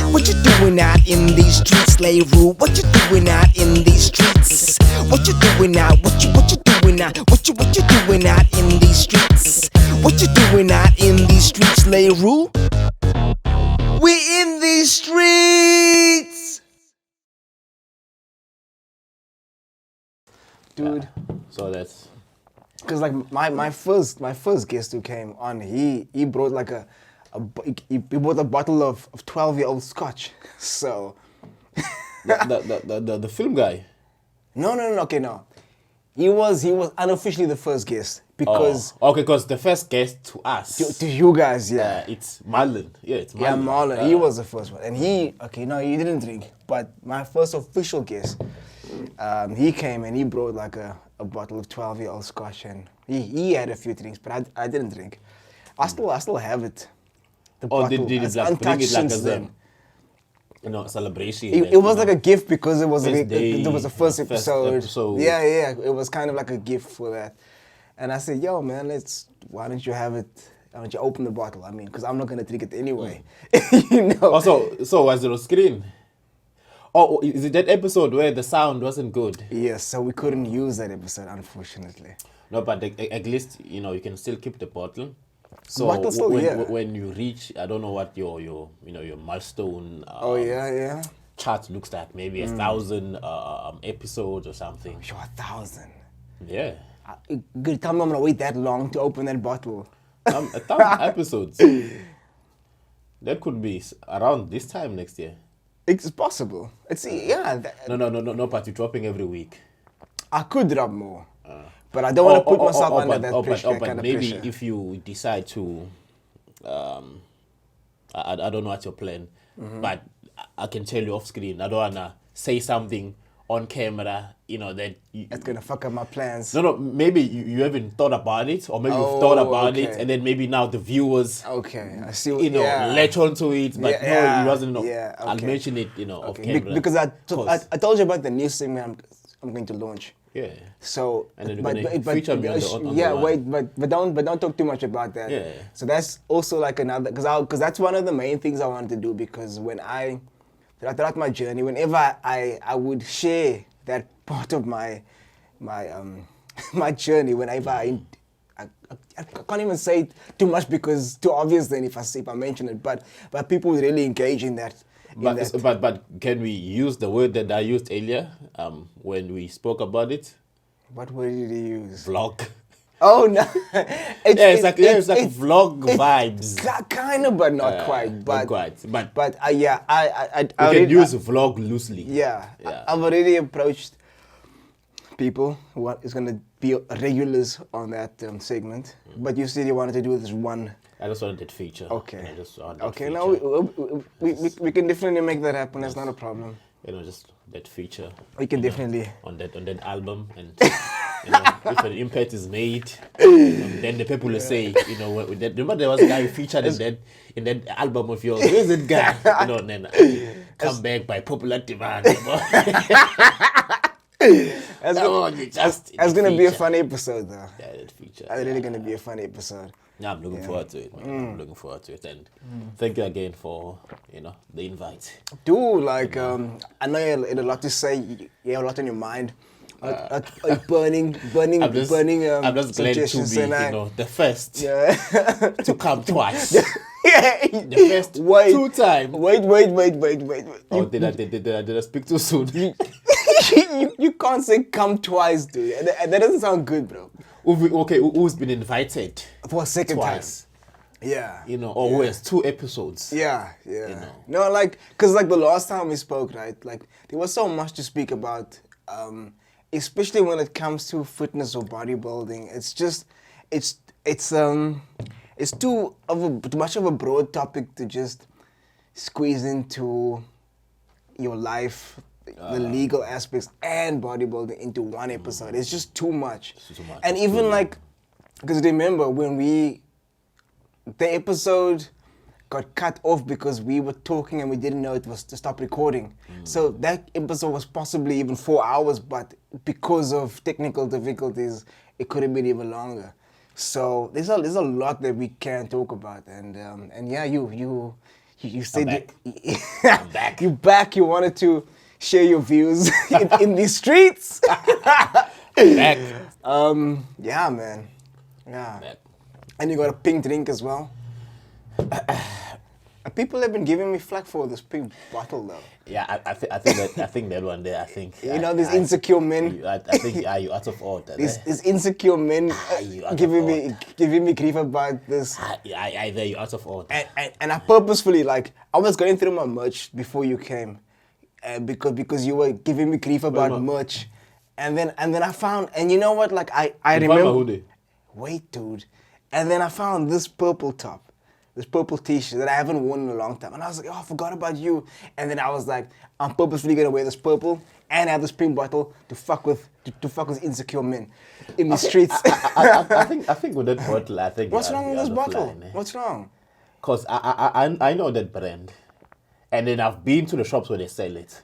What you doing out in these streets, Lay Rue? What you doing out in these streets? What you doing out? What you doing out? What you doing out in these streets? What you doing out in these streets, Lay Rue? We in these streets, dude. So that's because like my first guest who came on, he brought like he bought a bottle of 12-year-old scotch. So the film guy. no, okay, no. He was unofficially the first guest because because the first guest to us to you guys, yeah. It's Marlon. Yeah, it's Marlon. Yeah, Marlon. He was the first one, and he didn't drink. But my first official guest, he came and he brought like a bottle of 12-year-old scotch, and he had a few drinks, but I didn't drink. I still have it. The bottle. Did it like bring it like as a celebration? It was like a gift because it was it was the first episode. Yeah, it was kind of like a gift for that. And I said, yo, man, why don't you have it? Why don't you open the bottle? I mean, because I'm not gonna drink it anyway. You know. Also, so was it on screen? Oh, is it that episode where the sound wasn't good? Yes, so we couldn't use that episode, unfortunately. No, but at least you can still keep the bottle. So when you reach, I don't know what your milestone chart looks like, maybe 1,000 episodes or something. Sure, 1,000. Yeah. Good, tell me I'm gonna wait that long to open that bottle. 1,000 episodes. That could be around this time next year. It's possible. No, but you're dropping every week. I could drop more. But I don't want to put myself under that pressure. But maybe if you decide to, I don't know what's your plan, but I can tell you off screen. I don't want to say something on camera, that... It's going to fuck up my plans. No, maybe you haven't thought about it, or maybe you've thought about it, and then maybe now the viewers... Okay, I see latch onto it, but it wasn't... Okay. I'll mention it, off camera. Because I told you about the new segment I'm going to launch. Yeah. So, and then feature me on the but don't talk too much about that. Yeah. So that's also like another, because that's one of the main things I wanted to do, because throughout my journey, whenever I would share that part of my my journey, whenever I can't even say too much because too obvious then if I mention it, but people would really engage in that. But can we use the word that I used earlier when we spoke about it? What word did you use? Vlog. Oh no! It's like vlog vibes. Kind of, but not quite. Not quite. But I can use vlog loosely. Yeah. I've already approached people who is going to be regulars on that segment. But you said you wanted to do this one. I just wanted that feature. Okay. No, we can definitely make that happen. That's not a problem. Just that feature. We can definitely on that album, and if an impact is made, then the people will say, remember there was a guy who featured in that album of yours. Where's that guy? And then come back by popular demand. That's gonna be a funny episode, though. Yeah, that feature. That's really gonna be a funny episode. Yeah, I'm looking forward to it, man. I'm looking forward to it, and thank you again for the invite. Dude, I know you had a lot to say. You have a lot on your mind. Burning. I'm just glad to be, the first to come twice. The first 2 times. Wait. Oh, did I speak too soon? You can't say come twice, dude. That doesn't sound good, bro. Who's been invited for a second twice? Time. Yeah. Who has 2 episodes? Yeah. No, because the last time we spoke, right? There was so much to speak about, especially when it comes to fitness or bodybuilding. It's too much of a broad topic to just squeeze into your life, the legal aspects and bodybuilding into one episode. It's just too much. And even because remember when the episode got cut off because we were talking and we didn't know it was to stop recording. So that episode was possibly even 4 hours, but because of technical difficulties, it could have been even longer. So there's a lot that we can talk about, and yeah, you You said back. I'm back. You back. You wanted to share your views in these streets. Back. Yeah, man. Yeah. Back. And you got a pink drink as well. People have been giving me flack for this pink bottle though. Yeah, I think that one there. I think You know, these insecure men. I think you out of order. These insecure men you out of giving me grief about this. There you out of order. And I purposefully, like, I was going through my merch before you came, because you were giving me grief about merch, and then I found, and you know what, like I You remember. found my hoodie? Wait, dude, and then I found this purple top, this purple T-shirt that I haven't worn in a long time, and I was like, oh, I forgot about you, and then I was like, I'm purposefully gonna wear this purple and have this pink bottle to fuck with insecure men in the streets. I think with that bottle, I think. What's wrong with this you're out of bottle? line, eh? What's wrong? Cause I know that brand, and then I've been to the shops where they sell it,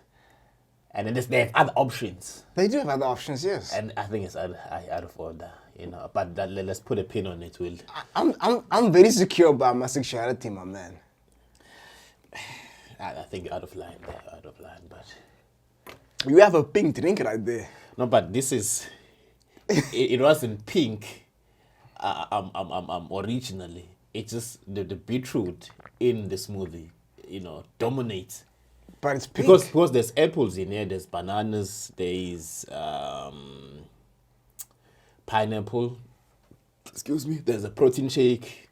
and then they have other options, They do have other options, yes. and I think it's out of order, you know. But let's put a pin on it, Will. I'm very secure about my sexuality, my man. I think you're out of line there, out of line. But You have a pink drink right there. no, but this is it wasn't pink. Originally, it's just the beetroot in the smoothie, you know, dominates. But it's pink. Because there's apples in here, there's bananas, there's pineapple, excuse me, there's a protein shake,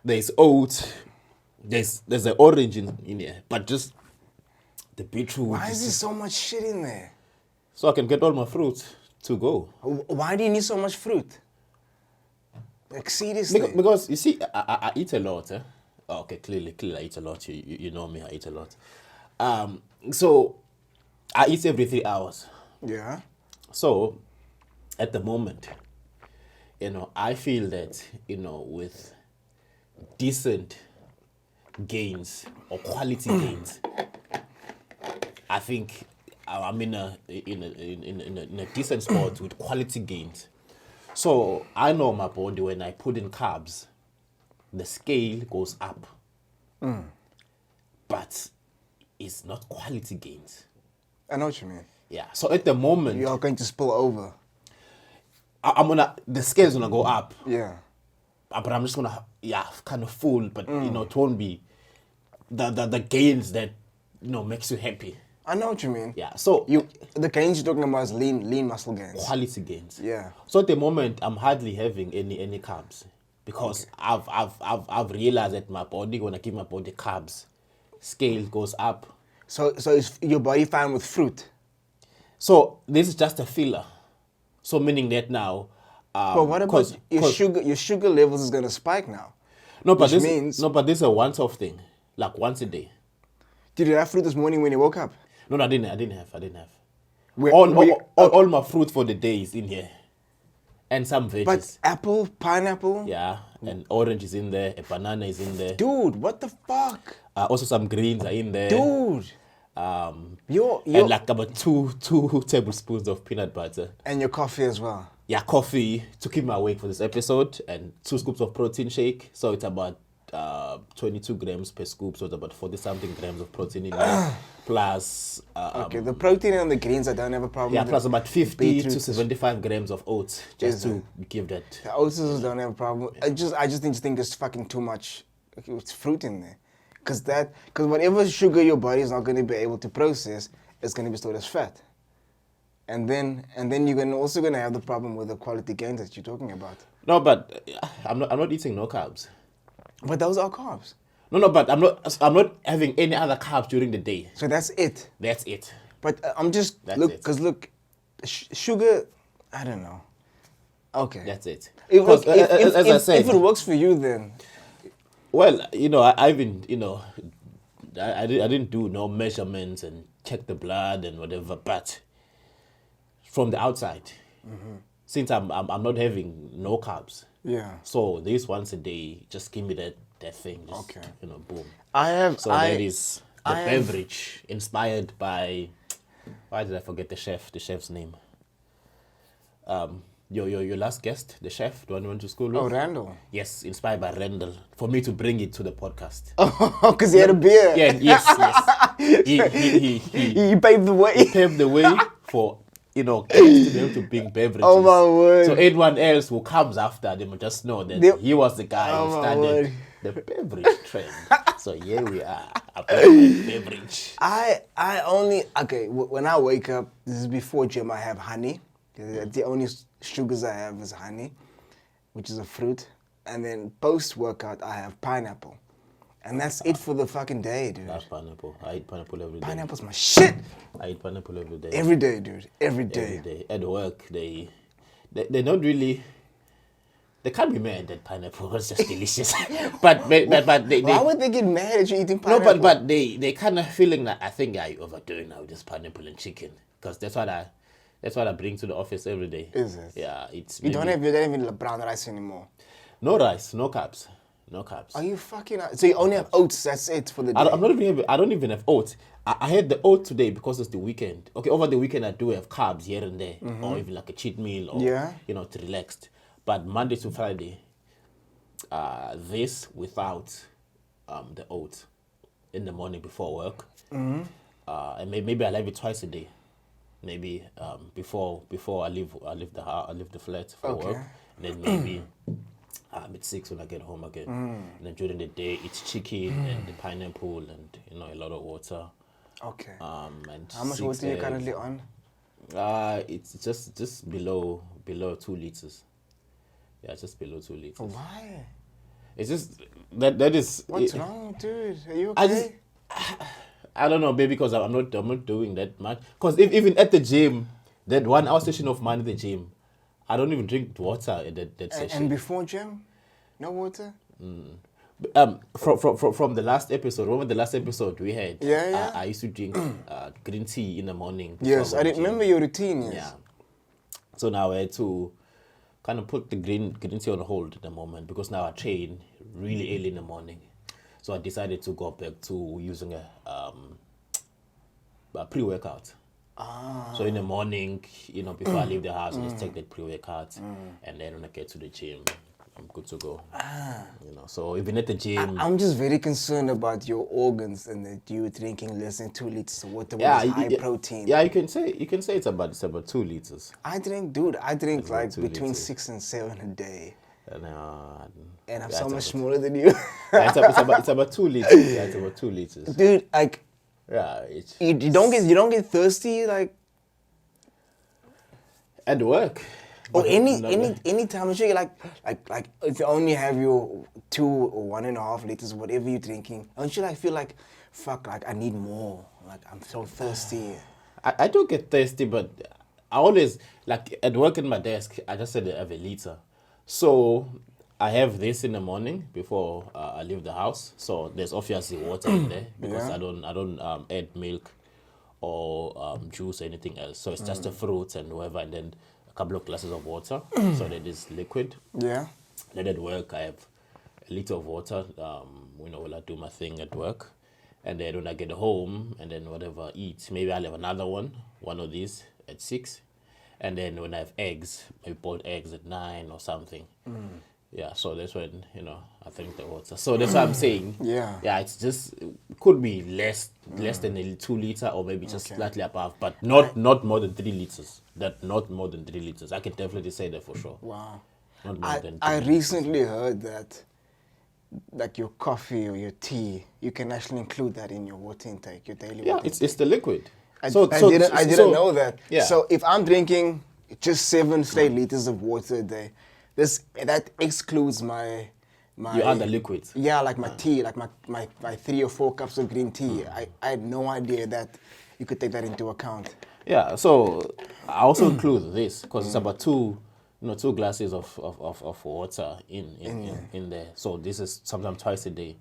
there's oats, there's an orange in here, but just the beetroot. Why is there so much shit in there? So I can get all my fruit to go. Why do you need so much fruit? Like, seriously. Because you see, I eat a lot. Oh, okay, clearly I eat a lot. You know me, I eat a lot. So I eat every 3 hours. Yeah. So at the moment, you know, I feel that, you know, with decent gains or quality gains, I think I'm in a decent spot with quality gains. So I know my body, when I put in carbs, the scale goes up. But it's not quality gains. I know what you mean. Yeah. So at the moment, You're going to spill over. the scale's gonna go up. Yeah. But I'm just gonna, kind of full, but you know, it won't be the gains that, you know, makes you happy. I know what you mean. Yeah. So The gains you're talking about is lean muscle gains. quality gains. Yeah. So at the moment, I'm hardly having any carbs because I've realized that my body, when I give my body carbs, scale goes up. So is your body fine with fruit? So this is just a filler. So meaning that now. But what about your sugar? Your sugar levels is gonna spike now. No, but which this means- this is a once-off thing, like once a day. Did you have fruit this morning when you woke up? No, I didn't have. Where- All where- all my fruit for the day is in here, and some veggies. But apple, pineapple. Yeah, and orange is in there, a banana is in there. Dude, what the fuck? Also some greens are in there. Dude. You're And like about two tablespoons of peanut butter. and your coffee as well. Yeah, coffee to keep me awake for this episode, and 2 scoops of protein shake. So it's about 22 grams per scoop, so it's about 40-something grams of protein in there. Plus, Okay, the protein and the greens I don't have a problem with. plus about 50 Beetroot to is- 75 grams of oats, just Is to give that. The oats don't have a problem. I just think it's fucking too much. It's fruit in there, because whatever sugar your body is not going to be able to process, it's going to be stored as fat. And then you're also gonna have the problem with the quality gains that you're talking about. No, but I'm not eating no carbs. But those are carbs. No, but I'm not having any other carbs during the day. So that's it. That's it. But I'm just That's look it. because sugar. I don't know. Okay. That's it. If, Because, look, as I said, if it works for you, then well, you know, I've been, you know, I didn't do no measurements and check the blood and whatever, but from the outside, since I'm not having no carbs, yeah. so this once a day, just give me that thing, just, Okay. you know, boom. So that is the I have- beverage inspired by, why did I forget the chef's name? your last guest, the chef, the one you went to school with. Oh, Randall. Yes, inspired by Randall, for me to bring it to the podcast. Oh, because he had a beer. Yeah, yes. He paved the way. paved the way for, you know, kids to be able to bring beverages. Oh my word. So anyone else who comes after them will just know that he was the guy Oh who my started word. the beverage trend. So here we are, about my beverage. I only, okay, when I wake up, this is before gym, I have honey. The only sugars I have is honey, which is a fruit. And then post-workout, I have pineapple. And that's it for the fucking day, dude. I have pineapple. I eat pineapple every day. Pineapple's my shit. I eat pineapple every day. Every day, dude. Every day. Every day. At work, they don't really. They can't be mad that pineapple was just delicious. but they Why would they get mad at you eating pineapple? no, but they kind of feeling like, I think you're overdoing now with this pineapple and chicken, because that's what I bring to the office every day. Is it? Yeah, it's. You don't have even brown rice anymore. no rice, no carbs, no carbs. Are you fucking... So you only have oats, that's it for the day? I don't even have oats. I had the oat today because it's the weekend. Okay, over the weekend I do have carbs here and there, or even like a cheat meal, or you know, to relaxed. But Monday to Friday, this without the oats in the morning before work, and maybe I'll have it twice a day. Maybe before I leave the flat for work, and then maybe at 6 when I get home again. And then during the day, it's chicken and the pineapple and, you know, a lot of water. Okay. And How much water are you currently on? It's just below 2 liters. Yeah, just below 2 liters. Why? It's just that is. What's wrong, dude? Are you I okay? I don't know, baby, because I'm not doing that much. Because even at the gym, that 1 hour session of mine at the gym, I don't even drink water at that session. And before gym, no water? From the last episode, remember the last episode we had? Yeah. I used to drink green tea in the morning. Yes, I didn't remember your routine. Yes. Yeah. So now I had to kind of put the green tea on hold at the moment, because now I train really early in the morning. So I decided to go back to using a pre-workout. So in the morning, you know, before I leave the house, I just take that pre-workout, and then when I get to the gym, I'm good to go. You know, so even at the gym, I'm just very concerned about your organs and that you drinking less than 2 liters of water with high protein. Yeah, you can say it's about 2 liters. I drink like 2 between liters. 6 and 7 a day. And I'm so much smaller than you. Yeah, it's about 2 liters. Yeah, it's about 2 liters. Dude, like, Yeah, you don't get thirsty, like, at work. or But any time you drink, like if you only have your 2 or 1.5 liters, whatever you're drinking, don't you like feel like, fuck, like I need more, like I'm so thirsty. I do get thirsty, but I always, like at work at my desk, I just said I have a liter. So I have this in the morning before I leave the house. So there's obviously water in there, because I don't add milk or juice or anything else. So it's just the fruits and whatever, and then a couple of glasses of water, so that is liquid. Yeah. Then at work, I have a liter of water, you know, while I do my thing at work. And then when I get home, and then whatever I eat, maybe I'll have another one of these at 6. And then when I have eggs, maybe boiled eggs at 9 or something. Yeah, so that's when, you know, I drink the water. So that's what I'm saying. Yeah, it's just, could be less than a 2 liter, or maybe just slightly above, but not more than 3 liters. Not more than 3 liters. I can definitely say that for sure. Wow. Not more than 3 I liters. recently heard that, like your coffee or your tea, you can actually include that in your water intake, your daily Yeah, water it's the liquid. I didn't know that. Yeah. So if I'm drinking just 7 straight liters of water a day, that excludes my Your other liquids. Yeah, like my tea, like my 3 or 4 cups of green tea. I had no idea that you could take that into account. Yeah, so I also include this, because it's about 2 glasses of water in there. So this is sometimes twice a day,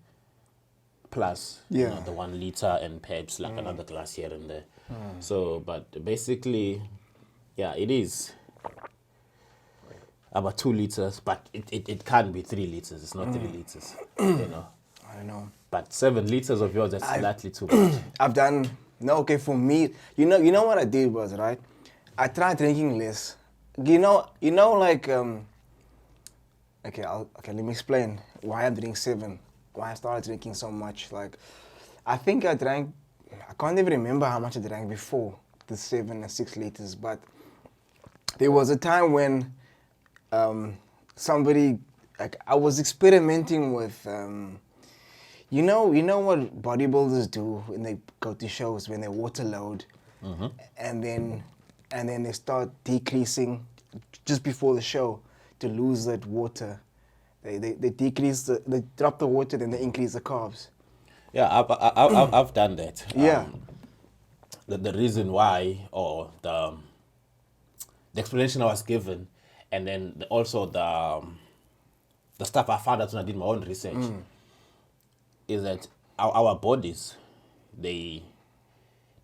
plus you know, the 1 liter and perhaps like another glass here and there. So, but basically, yeah, it is about 2 liters, but it can't be 3 liters. It's not 3 liters, you know. I know. But 7 liters of yours, that's slightly too much. I've done, for me, you know what I did was, right? I tried drinking less, like okay, let me explain why I'm drinking 7, why I started drinking so much. Like, I think I can't even remember how much I drank before the 7 and 6 liters, but there was a time when somebody, like, I was experimenting with, you know what bodybuilders do when they go to shows, when they water load, and then they start decreasing just before the show to lose that water. They decrease they drop the water, then they increase the carbs. Yeah, I've done that. Yeah. The reason why, or the explanation I was given, and then also the stuff I found out when I did my own research, is that our bodies, they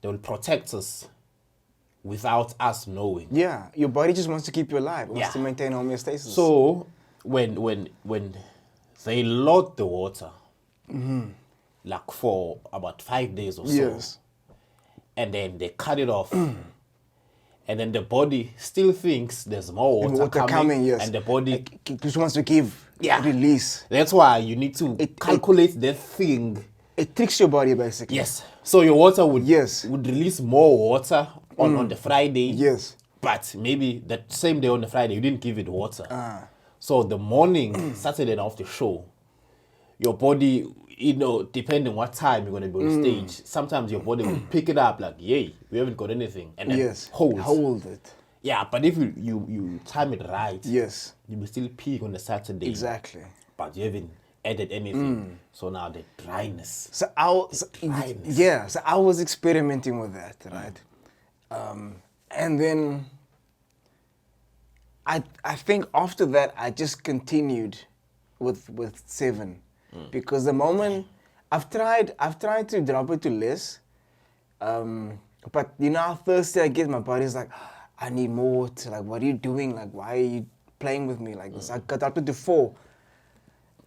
will protect us without us knowing. Yeah, your body just wants to keep you alive. It wants Yeah. to maintain homeostasis. So when they load the water, like for about 5 days or so, yes. and then they cut it off, and then the body still thinks there's more water, coming, yes. and the body just wants to give, Yeah. release. That's why you need to calculate that thing. It tricks your body, basically. Yes. So your water would Yes. release more water on the Friday. Yes. But maybe that same day on the Friday you didn't give it water. So the morning, Saturday and after show, your body, depending what time you're gonna be on stage, sometimes your body will pick it up like, yay, we haven't got anything. And then Yes. holds. Hold it. Yeah, but if you time it right, Yes. you will still peak on the Saturday. Exactly. But you haven't added anything. So now the dryness. So dryness. yeah, so I was experimenting with that, right? And then I think after that I just continued with 7, because the moment I've tried to drop it to less, but how thirsty I get, my body's like, I need more water. Like, what are you doing? Like, why are you playing with me like this? I got up to 4,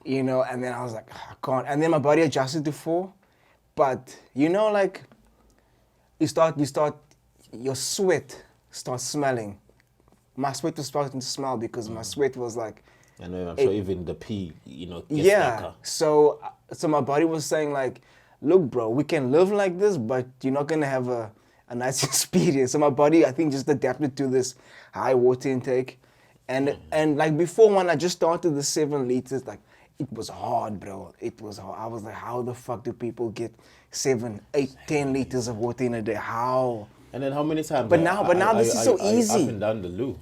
and then I was like, I can't. And then my body adjusted to 4, but like, your sweat starts smelling. My sweat was starting to smell because my sweat was like, I'm sure even the pee, gets yeah. darker. So my body was saying like, look, bro, we can live like this, but you're not gonna have a nice experience. So my body, I think, just adapted to this high water intake, and like before, when I just started the 7 liters, like, it was hard, bro. It was hard. I was like, how the fuck do people get 7, 8, 10 liters of water in a day? How? And then how many times? But now this is so easy. Up and down the loo.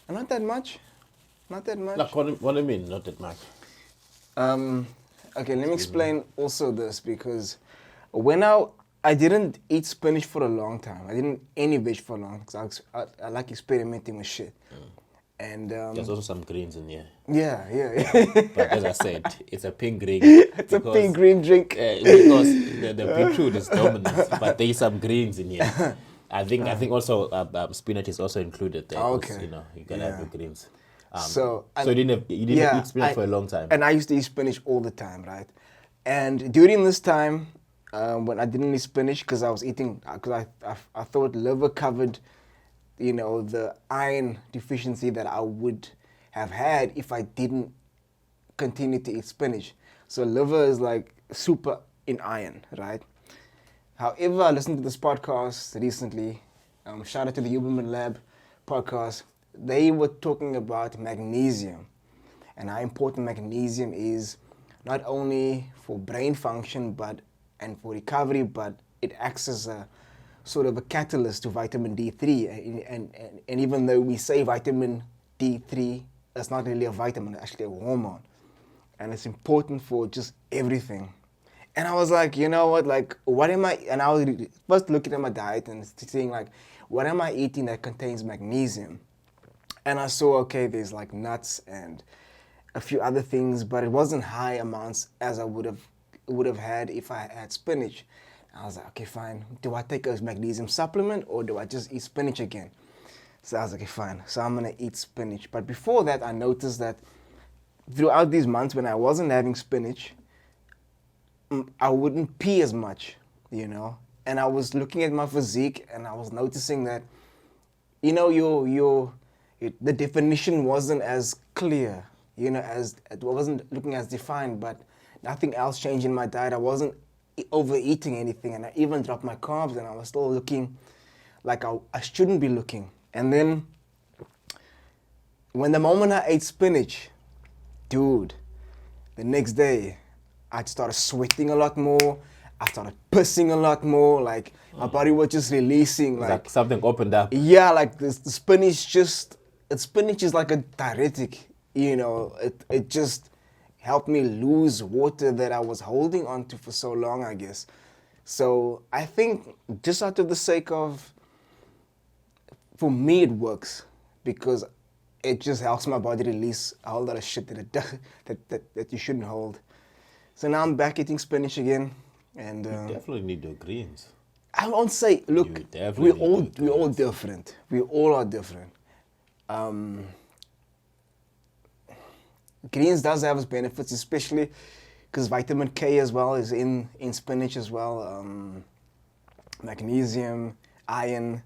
Not that much. Not that much. Like, what do you mean, not that much? Okay, let me explain also this, because when I didn't eat spinach for a long time. I didn't eat any veg for a long time, because I like experimenting with shit. And There's also some greens in here. yeah. But as I said, it's a pink green. It's a pink green drink. Because the beetroot is dominant, but there is some greens in here. I think also spinach is also included there. Okay. You gotta have the greens. So you didn't eat spinach for a long time. And I used to eat spinach all the time, right? And during this time, when I didn't eat spinach, because I was eating, because I thought liver covered, the iron deficiency that I would have had if I didn't continue to eat spinach. So liver is like super in iron, right? However, I listened to this podcast recently. Shout out to the Huberman Lab podcast. They were talking about magnesium and how important magnesium is, not only for brain function and for recovery, but it acts as a sort of a catalyst to vitamin D3. And even though we say vitamin D3, it's not really a vitamin, it's actually a hormone. And it's important for just everything. And I was like, you know what, like, what am I, and I was first looking at my diet and seeing like, what am I eating that contains magnesium? And I saw, okay, there's like nuts and a few other things, but it wasn't high amounts as I would have had if I had spinach. I was like, okay, fine. Do I take a magnesium supplement or do I just eat spinach again? So I was like, okay, fine. So I'm gonna eat spinach. But before that, I noticed that throughout these months when I wasn't having spinach, I wouldn't pee as much, And I was looking at my physique and I was noticing that, your the definition wasn't as clear, you know, as it wasn't looking as defined, but nothing else changed in my diet. I wasn't overeating anything, and I even dropped my carbs, and I was still looking like I shouldn't be looking. And then when the moment I ate spinach, dude, the next day I started sweating a lot more. I started pissing a lot more. Like my body was just releasing like something opened up. yeah, like the spinach spinach is like a diuretic, you know. It just helped me lose water that I was holding onto for so long, I guess. So I think just out of the sake of, for me it works because it just helps my body release a whole lot of shit that it does, that you shouldn't hold. So now I'm back eating spinach again, and You definitely need your greens. I won't say, look, You definitely we're all different. We all are different. Greens does have its benefits, especially because vitamin K as well is in spinach as well. Magnesium, iron.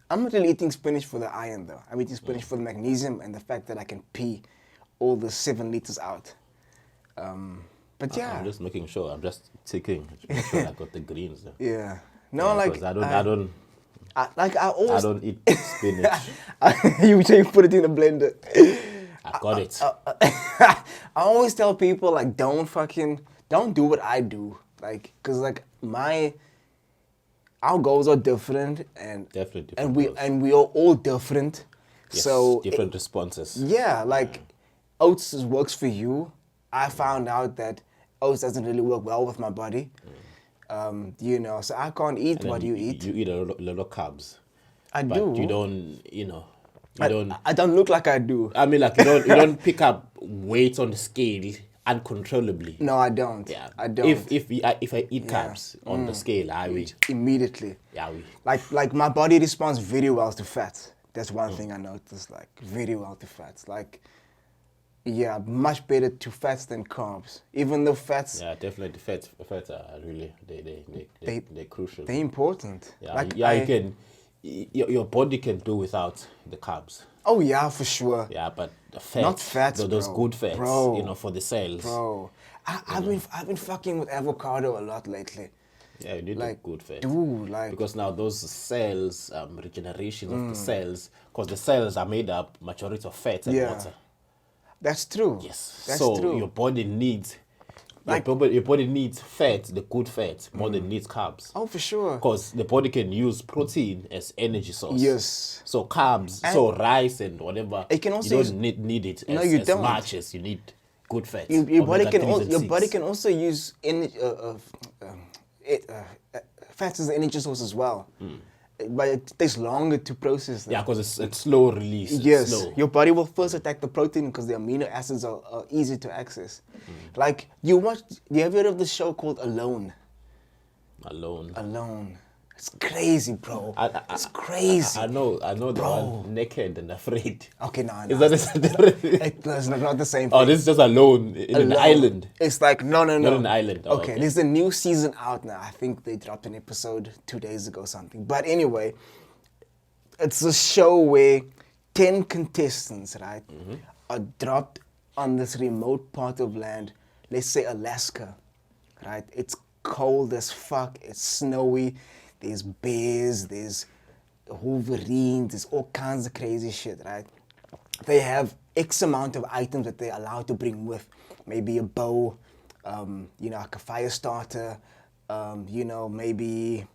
I'm not really eating spinach for the iron though. I'm eating spinach for the magnesium and the fact that I can pee all the 7 liters out. But yeah. I'm just making sure. I'm just ticking to make sure I got the greens there. Yeah. No, Yeah, like 'cause I always don't eat spinach. you put it in a blender. I got it. I always tell people like don't do what I do, like, cause like our goals are different and Definitely different and goals. we are all different. Yes, So different responses. yeah, like oats works for you. I found out that oats doesn't really work well with my body. You know, so I can't eat And what then you eat. You eat a lot of carbs. I But do. you don't, you know, you don't. I don't look like I do. I mean, like you don't pick up weight on the scale uncontrollably. No, I don't. Yeah. I don't. If I eat carbs on the scale, I will. Immediately. Yeah, we. Like my body responds very well to fats. That's one thing I noticed, like very well to fats. Like, yeah, much better to fats than carbs. Even though fats, Yeah, definitely. Fats are really they're crucial. they're important. Yeah, Like you can. Your body can do without the carbs. Oh yeah, for sure. Yeah, but the fats, Not fats, those bro. good fats, Bro. you know, for the cells. Bro, I've been fucking with avocado a lot lately. Yeah, you need Like, the good fats. dude, like Because now those cells, regeneration of the cells, because the cells are made up majority of fat and Yeah. water. that's true. Yes. That's so true. your body needs, Like- your body needs fat, the good fat, more than it needs carbs. Oh, for sure. Because the body can use protein as energy source. Yes. So carbs, so rice and whatever, It can also you use- don't need it No, as, you as don't. much as you need good fats. Your body can omega-3s and your 6. body can also use fats as an energy source as well. But it takes longer to process them. Yeah, because it's slow release. It's Yes, slow. your body will first attack the protein because the amino acids are easy to access. Like you have you heard of the show called Alone? Alone. It's crazy, bro. It's crazy. I know the Bro. one naked and afraid. Okay, no. Is that It's not the same thing. Oh, this is just alone in an Alone. island. It's like no. Not an island. Oh, Okay, there's a new season out now. I think they dropped an episode 2 days ago or something. But anyway, it's a show where 10 contestants, right, are dropped on this remote part of land. Let's say Alaska, right? It's cold as fuck. It's snowy. There's bears. There's wolverines. There's all kinds of crazy shit, right? They have X amount of items that they're allowed to bring with. Maybe a bow, you know, like a fire starter, you know, maybe,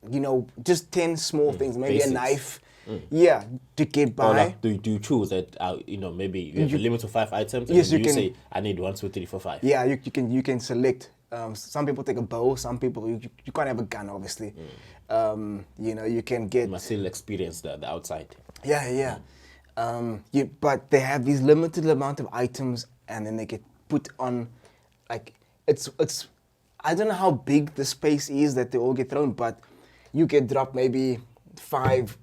you know, just 10 small things. Maybe basics. a knife. Yeah, to get by. Or like, do you choose that? You know, maybe you have a limit of 5 items. And Yes, then you you can- say, I need 1, 2, 3, 4, 5. Yeah, you can select. Some people take a bow. Some people you can't have a gun, obviously. You know, you can get. You must still experience the outside. Yeah. But they have these limited amount of items, and then they get put on, like it's. I don't know how big the space is that they all get thrown, but you get dropped maybe 5,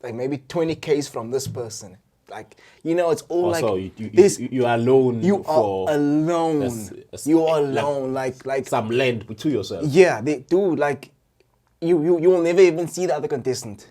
like maybe 20 Ks from this person. Like, you know, it's all Also, like you are alone. You for are alone. that's- You are alone. Like some land to yourself. yeah, they do. Like you will never even see the other contestant.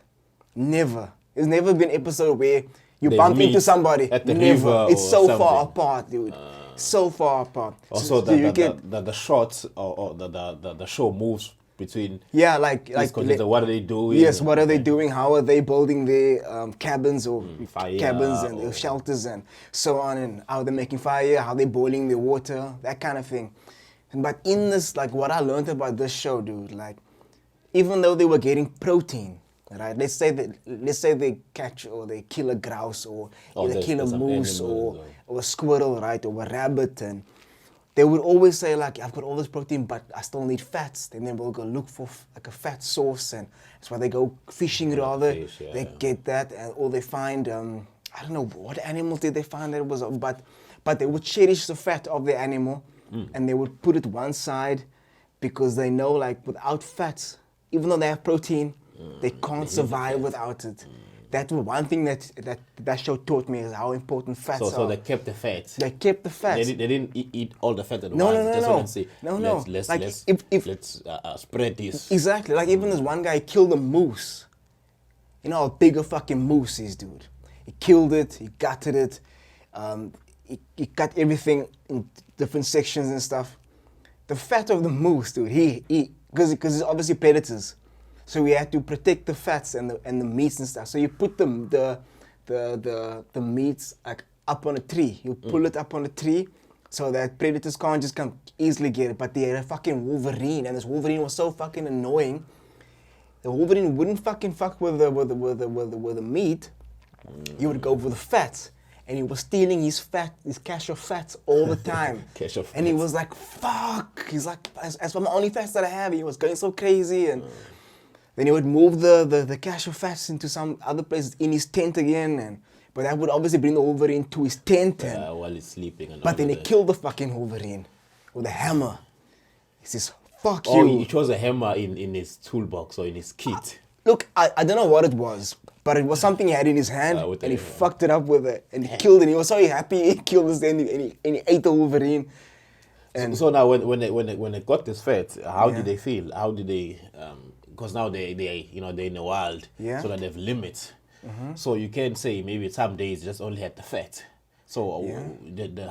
Never. There's never been an episode where You They bump meet into somebody. at the Never. river It's or so far something. apart, dude. So far apart. Also, So you get the shots or the show moves between yeah, like what are they doing? yes, what are they doing? How are they building their cabins or fire cabins and or- shelters and so on, and how they're making fire, how they're boiling their water, that kind of thing. But in this, like what I learned about this show, dude, like even though they were getting protein, right? Let's say they catch or they kill a grouse or they kill a there's some moose animals or a squirrel, right, or a rabbit, and they would always say like, I've got all this protein, but I still need fats. Then they will go look for like a fat source, and that's why they go fishing rather. fish, yeah, They yeah. get that, or they find I don't know what animals did they find that it was, but they would cherish the fat of the animal, and they would put it one side because they know like without fats, even though they have protein, they can't survive without it. That's one thing that show taught me is how important fats are. So they kept the fat. They kept the fats. They didn't eat all the fat at No, once. no, no, Just no. want to say, No, no. Let's Like, let's if- let's spread this. Exactly. Like even this one guy killed a moose. You know how big a fucking moose is, dude. He killed it. He gutted it. He cut everything in different sections and stuff. The fat of the moose, dude. Because it's obviously predators, so we had to protect the fats and the meats and stuff. So you put the meats like up on a tree. You pull it up on a tree so that predators can't just come easily get it. But they had a fucking Wolverine, and this Wolverine was so fucking annoying. The Wolverine wouldn't fucking fuck with the meat. He would go for the fats. And he was stealing his cache of fats all the time. Cache of And he fats. was like, fuck. He's like, as for my only fats that I have, he was going so crazy. And then he would move the cache of fats into some other place in his tent again. But that would obviously bring the Wolverine to his tent. While he's sleeping. And But all then of he that. killed the fucking Wolverine with a hammer. He says, fuck Oh, you. he chose a hammer in his toolbox or in his kit. Look, I don't know what it was, but it was something he had in his hand, with and he the- fucked it up with it, and he killed it. And he was so happy he killed this, and he ate the Wolverine. And So now when they got this fat, how Yeah. did they feel? How did they? Because now they're in the wild, Yeah. so that they've limits. So you can say maybe some days just only had the fat. So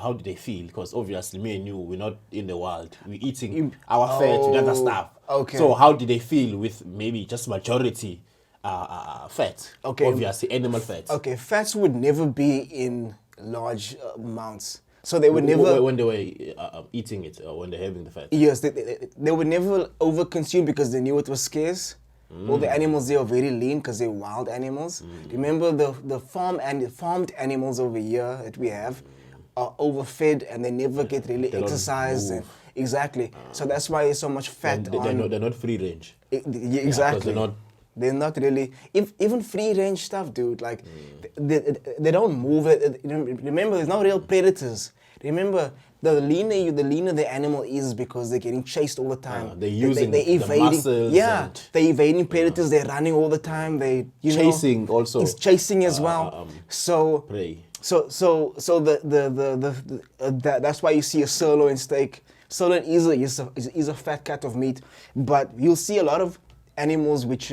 how did they feel? Because obviously me and you, we're not in the wild. We're eating our fat with other stuff. okay. So how did they feel with maybe just majority fat? Okay. Obviously animal fat. okay, fats would never be in large amounts, so they would never. When they were eating it or when they're having the fat. Yes, they would never overconsume because they knew it was scarce. All the animals there are very lean because they're wild animals. Remember the farmed animals over here that we have are overfed and they never get really They don't exercised. move. Exactly. So that's why there's so much fat on. They're not free range. Yeah, exactly. they're not- They're not really. Even free range stuff, dude. Like they don't move it. Remember, there's no real predators. Remember, the leaner the animal is because they're getting chased all the time. They're using they're the evading. muscles Yeah, and- they're evading predators. They're running all the time. They Chasing also. It's chasing as well. So Prey. That's why you see a sirloin steak. Sirloin is a fat cut of meat, but you'll see a lot of animals which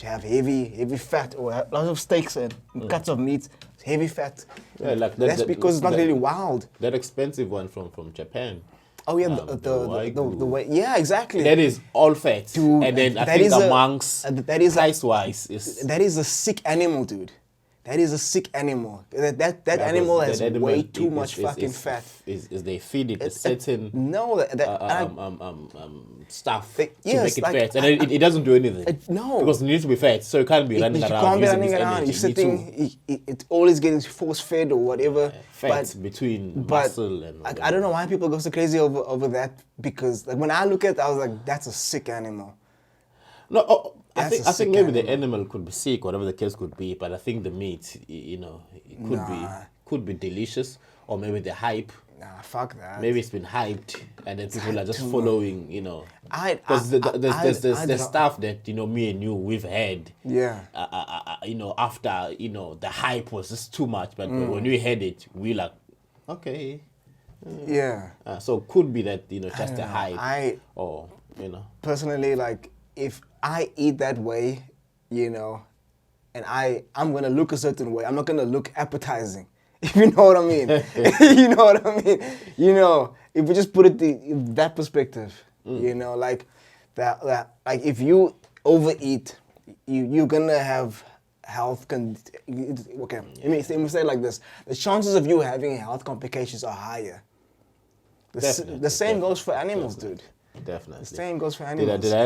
have heavy fat, or a lot of steaks and cuts of meat, heavy fat. Yeah, like That's because it's not really wild. That expensive one from Japan. Oh yeah, Wagyu. the way. Yeah, exactly. That is all fat. Dude, and then I that think is a- amongst that is a- price-wise is That is a sick animal, dude. That is a sick animal. That animal has way too much fucking fat. Is they feed it a certain No, stuff They- to yes, make it like, fat, and then it doesn't do anything. no. Because it needs to be fat, so it can't be running You around. can't be using running its around. energy. You're You need sitting. It's always getting force fed or whatever. fat between but muscle and I don't know why people go so crazy over that, because like when I look at it, I was like, that's a sick animal. No, I That's a think sick maybe the animal. animal could be sick, whatever the case could be. But I think the meat, it could be delicious, or maybe the hype. Nah, fuck that. Maybe it's been hyped, and then people are just following, Because I there's don't- stuff that me and you we've had. Yeah. After the hype was just too much, but Mm. when we had it, we like, okay. Yeah. So could be that just don't a know. hype, or Personally, like if I eat that way, and and I'm gonna look a certain way. I'm not gonna look appetizing. If you know what I mean. You know what I mean. You know, if we just put it in that perspective, you know, like that like if you overeat, you're gonna have health. Okay, let me say it like this: the chances of you having health complications are higher. The same goes for animals, dude. Definitely. The same goes for animals. Did I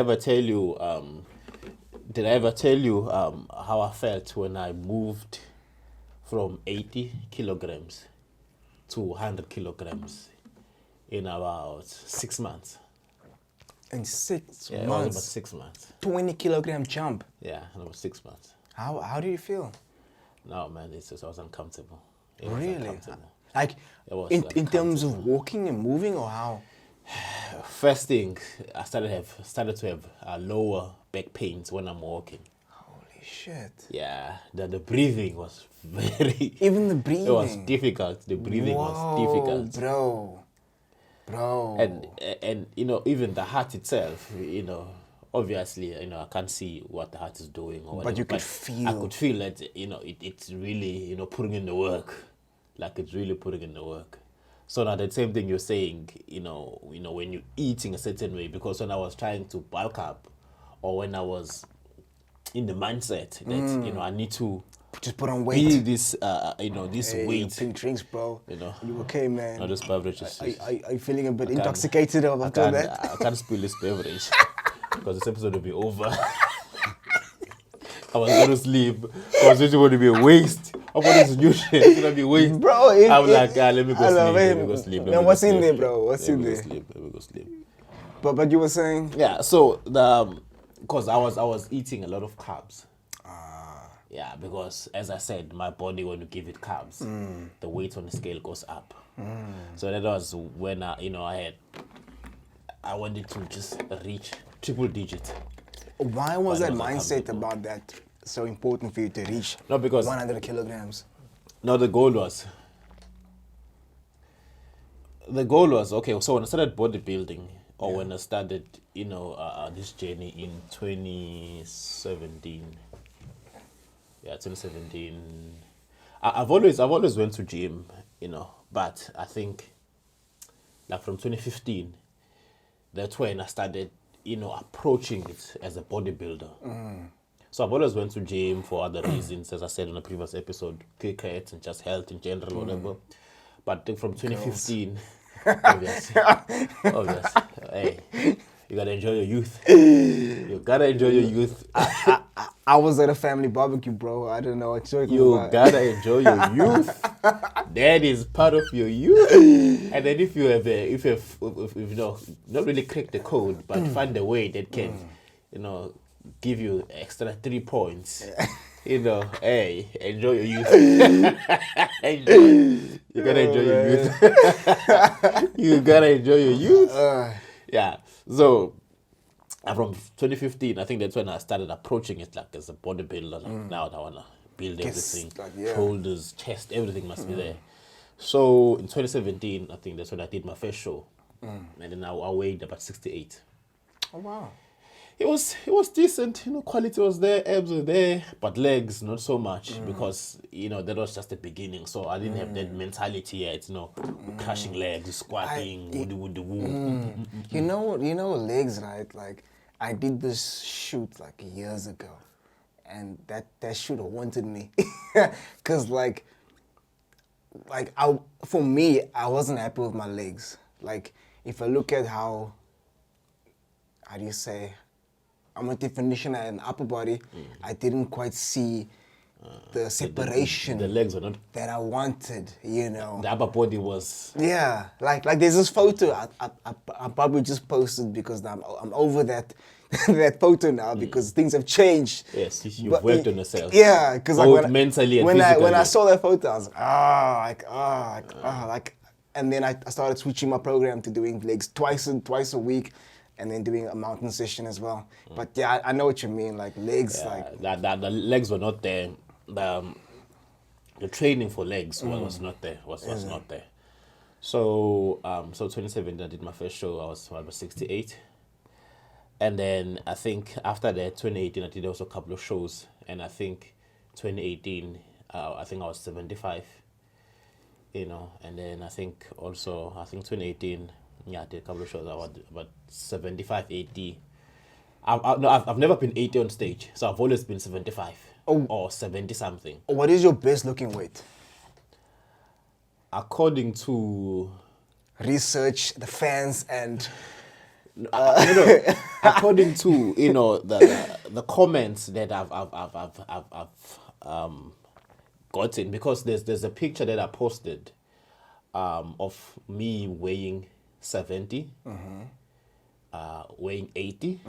ever tell you? How I felt when I moved from 80 kilograms to 100 kilograms in about 6 months? In 6 Yeah, it was months, about 6 months. 20-kilogram jump. Yeah, in about 6 months. How do you feel? No, man, it was uncomfortable. It was Really? uncomfortable. Like It was in terms of uncomfortable. walking and moving, or how? First thing, I started to have lower back pains when I'm walking. Holy shit! Yeah, the breathing was very. Even the breathing. It was difficult. The breathing was difficult. bro. And you know, even the heart itself, you know, obviously, you know, I can't see what the heart is doing or whatever. But you could feel. I could feel that, you know, it's really, you know, putting in the work. Like it's really putting in the work. So now the same thing you're saying, you know, when you're eating a certain way, because when I was trying to bulk up, or when I was in the mindset that, you know, I need to just put on be weight. this, you know, this weight. Drink drinks, bro. You know. You okay, man? Not just beverages. Are you feeling a bit intoxicated after that? I can't spill this beverage because this episode will be over. I was going to sleep. I was just going to be a waste. Of all this nutrients, it's going to be waste. Bro, I'm like, let me go sleep. Man, what's in there, bro? What's in there? Let me go sleep. But you were saying? Yeah, so because I was eating a lot of carbs. Yeah, because as I said, my body, when you give it carbs, the weight on the scale goes up. So that was when I wanted to just reach triple digit. Why was But that it was mindset uncomfortable. about that so important for you to reach No, because 100 kilograms? No, the goal was okay. So when I started bodybuilding, or when I started, this journey in 2017. Yeah, 2017. I've always went to gym, but I think, like from 2015, that's when I started, approaching it as a bodybuilder. So I've always went to gym for other reasons, as I said in a previous episode, cricket and just health in general, whatever. But from 2015, obvious, hey, you gotta enjoy your youth. You gotta enjoy your youth. I was at a family barbecue, bro. I don't know what you're talking You about. gotta enjoy your youth. That is part of your youth. And then if you have not really crack the code, but find a way that can, give you extra 3 points. Hey, enjoy your youth. You gotta enjoy your youth. You gotta enjoy your youth. Yeah. So from 2015, I think that's when I started approaching it like as a bodybuilder. Like now I wanna build everything, shoulders, chest, everything must be there. So in 2017, I think that's when I did my first show, and then I weighed about 68. Oh wow. It was decent, quality was there, abs were there, but legs not so much because that was just the beginning. So I didn't have that mentality yet, crushing legs, squatting, woody woo. You know legs, right? Like I did this shoot like years ago, and that shoot haunted me, cause for me, I wasn't happy with my legs. Like if I look at how do you say? I'm a definition and upper body. I didn't quite see the separation. The legs were not that I wanted, The upper body was. Yeah, like there's this photo I probably just posted because I'm over that that photo now because things have changed. Yes, you've worked on yourself. Yeah, because both mentally and physically. When I saw that photo, I was like, and then I started switching my program to doing legs twice a week. And then doing a mountain session as well. But yeah, I know what you mean. Like legs, the legs were not there. The training for legs was not there. Was not there. So 2017, I did my first show. I was 68, and then I think after that, 2018, I did also a couple of shows, and I think 2018, I think I was 75. And then I think 2018, yeah, I did a couple of shows about 75, 80. I've never been 80 on stage, so I've always been 75 or 70 something. What is your best looking weight? According to research, the fans, and according to the comments that I've gotten, because there's a picture that I posted of me weighing 70, weighing 80,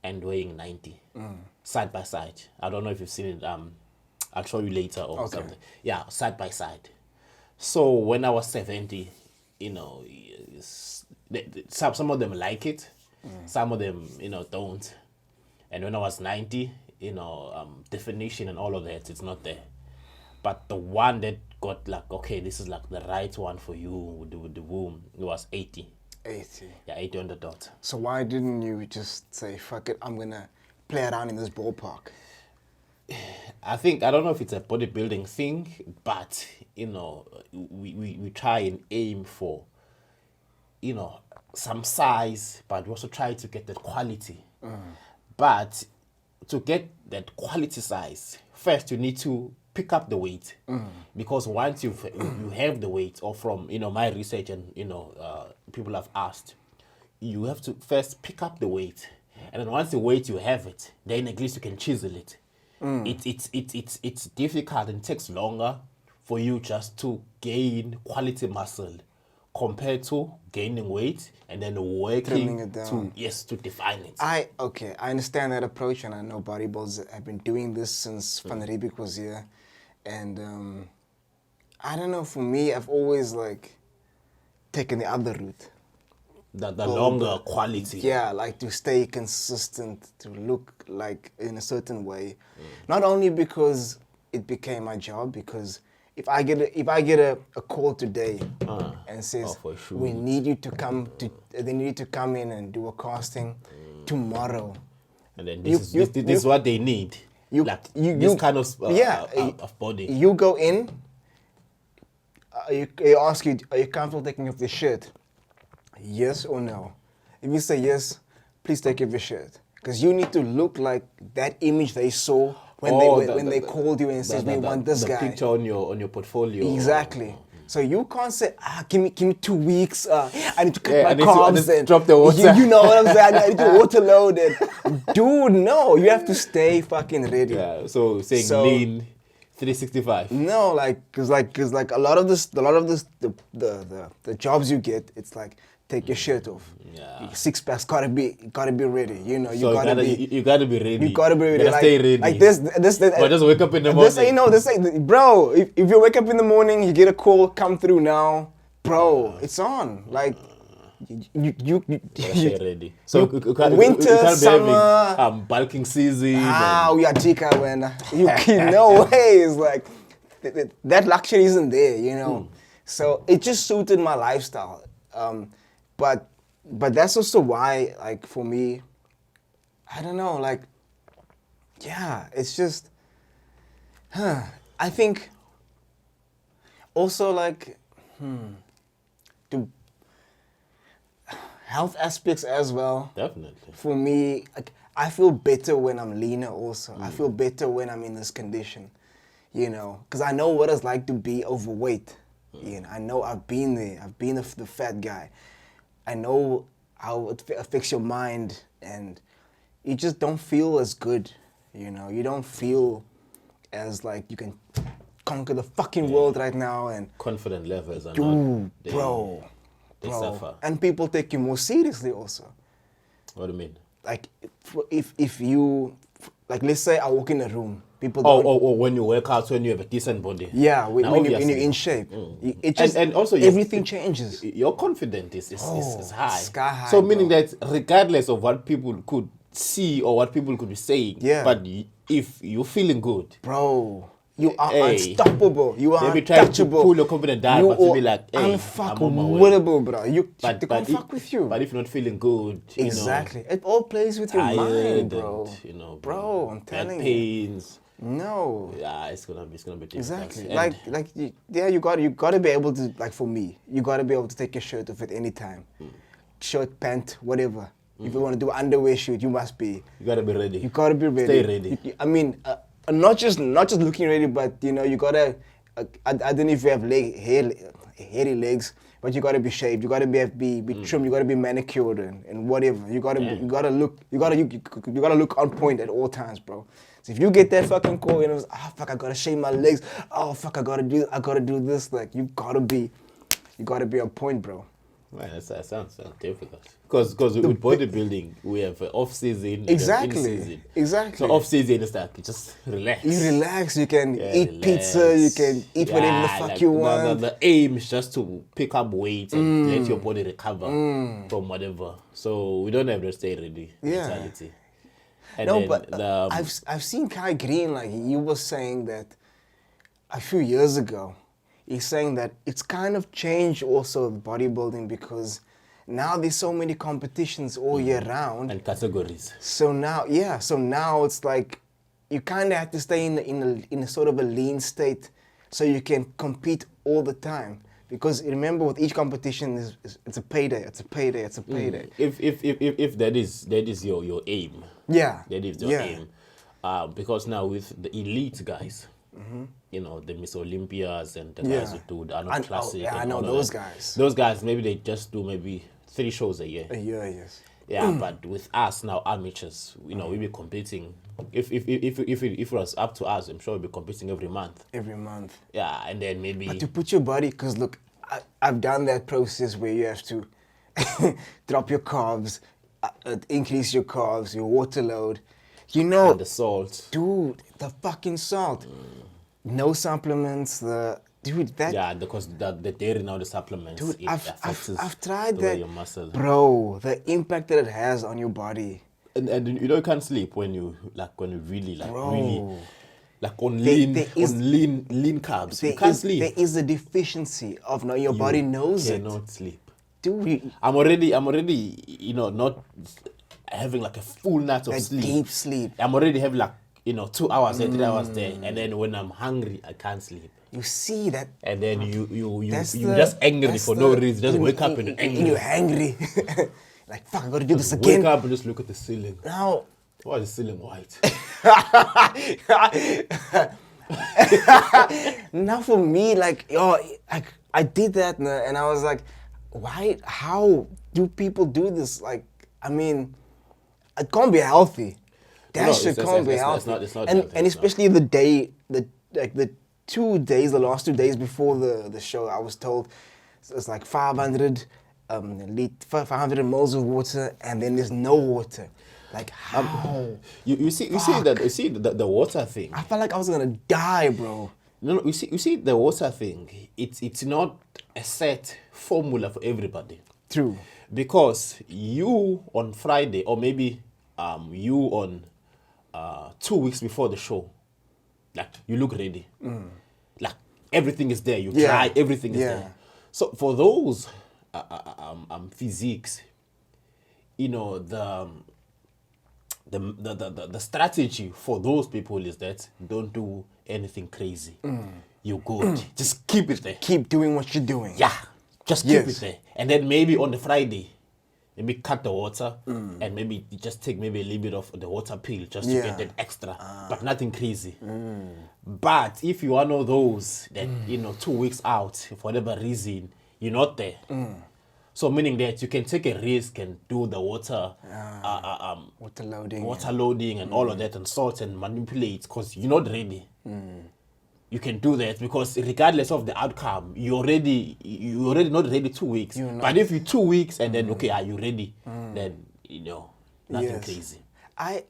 and weighing 90 side by side. I don't know if you've seen it. I'll show you later or something. Yeah, side by side. So when I was 70, some of them like it, some of them don't. And when I was 90, definition and all of that, it's not there. But the one that got like, okay, this is like the right one for you with the womb, it was 80. 80. Yeah, 80 on the dot. So why didn't you just say, fuck it, I'm gonna play around in this ballpark? I don't know if it's a bodybuilding thing, but we try and aim for some size, but we also try to get that quality. But to get that quality size, first you need to pick up the weight, because once you have the weight, or from my research and people have asked, you have to first pick up the weight, and then once the weight you have it, then at least you can chisel it. It's difficult and takes longer for you just to gain quality muscle compared to gaining weight and then working it down. to define it. I understand that approach, and I know bodybuilders have been doing this since Van Riebeek was here. And I don't know, for me, I've always taken the other route. The longer quality. Yeah, like to stay consistent, to look like in a certain way. Not only because it became my job, because if I get a call today and says we need you to come they need you to come in and do a casting tomorrow, and then this is what they need. This kind of body. You go in. You ask you, are you comfortable taking off the shirt? Yes or no? If you say yes, please take off your shirt, because you need to look like that image they saw when they called you and said we want this guy. The picture on your portfolio. Exactly. So you can't say, give me 2 weeks. I need to cut my carbs and drop the water. You know what I'm saying? I need to water load it. Dude, no, you have to stay fucking ready. Yeah. So saying lean 365. No, cause a lot of this, the jobs you get, it's like, take your shirt off. Yeah. Your six packs gotta be ready. You gotta be ready. You gotta be ready. You gotta stay ready. Like this. But just wake up in the morning. Bro. If you wake up in the morning, you get a call, come through now, bro. It's on. Like you stay ready. So winter, summer, bulking season. We are chica when no way. It's like that luxury isn't there. So it just suited my lifestyle. But that's also why, for me, I don't know, it's just, I think also to health aspects as well. Definitely. For me, I feel better when I'm leaner also. I feel better when I'm in this condition, because I know what it's like to be overweight. I know I've been there. I've been the fat guy. I know how it affects your mind, and you just don't feel as good. You don't feel as like you can conquer the fucking world right now. And confident levels are they suffer. And people take you more seriously also. What do you mean? If you, let's say I walk in a room. People when you work out, when you have a decent body. Yeah, when you're in shape. It just, and also everything changes. Your confidence is high. Sky high. So meaning that regardless of what people could see or what people could be saying, but if you're feeling good, bro, You are Hey, unstoppable. You are they be trying to untouchable. pull your confidence down, you but to are be like, hey, I'm on my way. unfuckable, bro. They can't if, fuck with you. But if you're not feeling good, Exactly. It all plays with your mind, tired bro. and, you know, Bro, I'm back telling you. pains. No. Yeah, it's gonna be difficult. Exactly. And You gotta be able to, like, for me, you gotta be able to take your shirt off at any time. Shirt, pant, whatever. If you want to do underwear shoot, you must be. you gotta be ready. You gotta be ready. Stay ready. I mean, not just looking ready, but you know, you gotta. I don't know if you have hairy legs, but you gotta be shaved. You gotta be trimmed. You gotta be manicured and whatever. You gotta look on point at all times, bro. So if you get that fucking call, you know, oh fuck, I gotta shave my legs. Oh fuck, I gotta do this. Like you gotta be on point, bro. Man, that sounds difficult. Because with bodybuilding, we have off season. Exactly. Exactly. So off season is like just relax. You relax. You can eat relax. pizza. You can eat whatever the fuck like, you want. The aim is just to pick up weight and let your body recover from whatever. So we don't have to stay ready mentality. And No, then but I've seen Kai Green, like he was saying that a few years ago. He's saying that it's kind of changed also bodybuilding because now there's so many competitions all year round. and categories. So now it's like you kind of have to stay in a sort of a lean state so you can compete all the time. Because remember, with each competition, it's a payday. It's a payday. If that is your aim. Yeah. That is your aim. Because now with the elite guys, you know, the Miss Olympias and the guys who do the Arnold Classic. Yeah, I and know all of those that. guys. Those guys, maybe they just do maybe 3 shows a year. A year, yes. Yeah, but with us now, amateurs, you know, we'll be competing. If it was up to us, I'm sure we'll be competing every month. Every month. Yeah, and then maybe. But to put your body, because look, I've done that process where you have to drop your carbs, increase your carbs, your water load. You know, and the salt. dude, the fucking salt. No supplements. Because the dairy now, the supplements. Dude, it affects I've tried the that. way your muscle. Bro, the impact that it has on your body. And you know you can't sleep when you really Bro. like on There lean is- lean carbs. You can't sleep. There is a deficiency of now your body knows it. Cannot sleep. Dude, I'm already you know not having like a full night of that sleep. deep sleep. I'm already having like 2 hours there, 3 hours there, and then when I'm hungry I can't sleep. You see that? And then you That's just angry that's for no reason. Just wake up and and you're angry. Like fuck, I gotta do this again. Wake up and just look at the ceiling. Now, Why is the ceiling white? now for me, like I did that and I was like, why? How do people do this? Like, I mean, it can't be healthy. That No, shit it's can't be it's healthy. it's not and healthy, and it's not. especially the last 2 days before the show, I was told it's like 500 mils of water, and then there's no water. Like how? You see the water thing. I felt like I was gonna die, bro. No, you see the water thing. It's not a set formula for everybody. True. Because you on Friday, or maybe you on 2 weeks before the show, like you look ready, like everything is there. You try, everything is there. So for those physiques, you know, the strategy for those people is that don't do anything crazy. You're good. Just keep it there. Keep doing what you're doing. Yeah, just keep it there. And then maybe on the Friday, maybe cut the water and maybe you just take maybe a little bit of the water pill just to get that extra, but nothing crazy. But if you are one of those that, 2 weeks out, for whatever reason, you're not there. So meaning that you can take a risk and do the water water loading, and all of that and salt and manipulate because you're not ready. You can do that because regardless of the outcome, you're already not ready 2 weeks. But if you're 2 weeks and then are you ready? Then nothing crazy.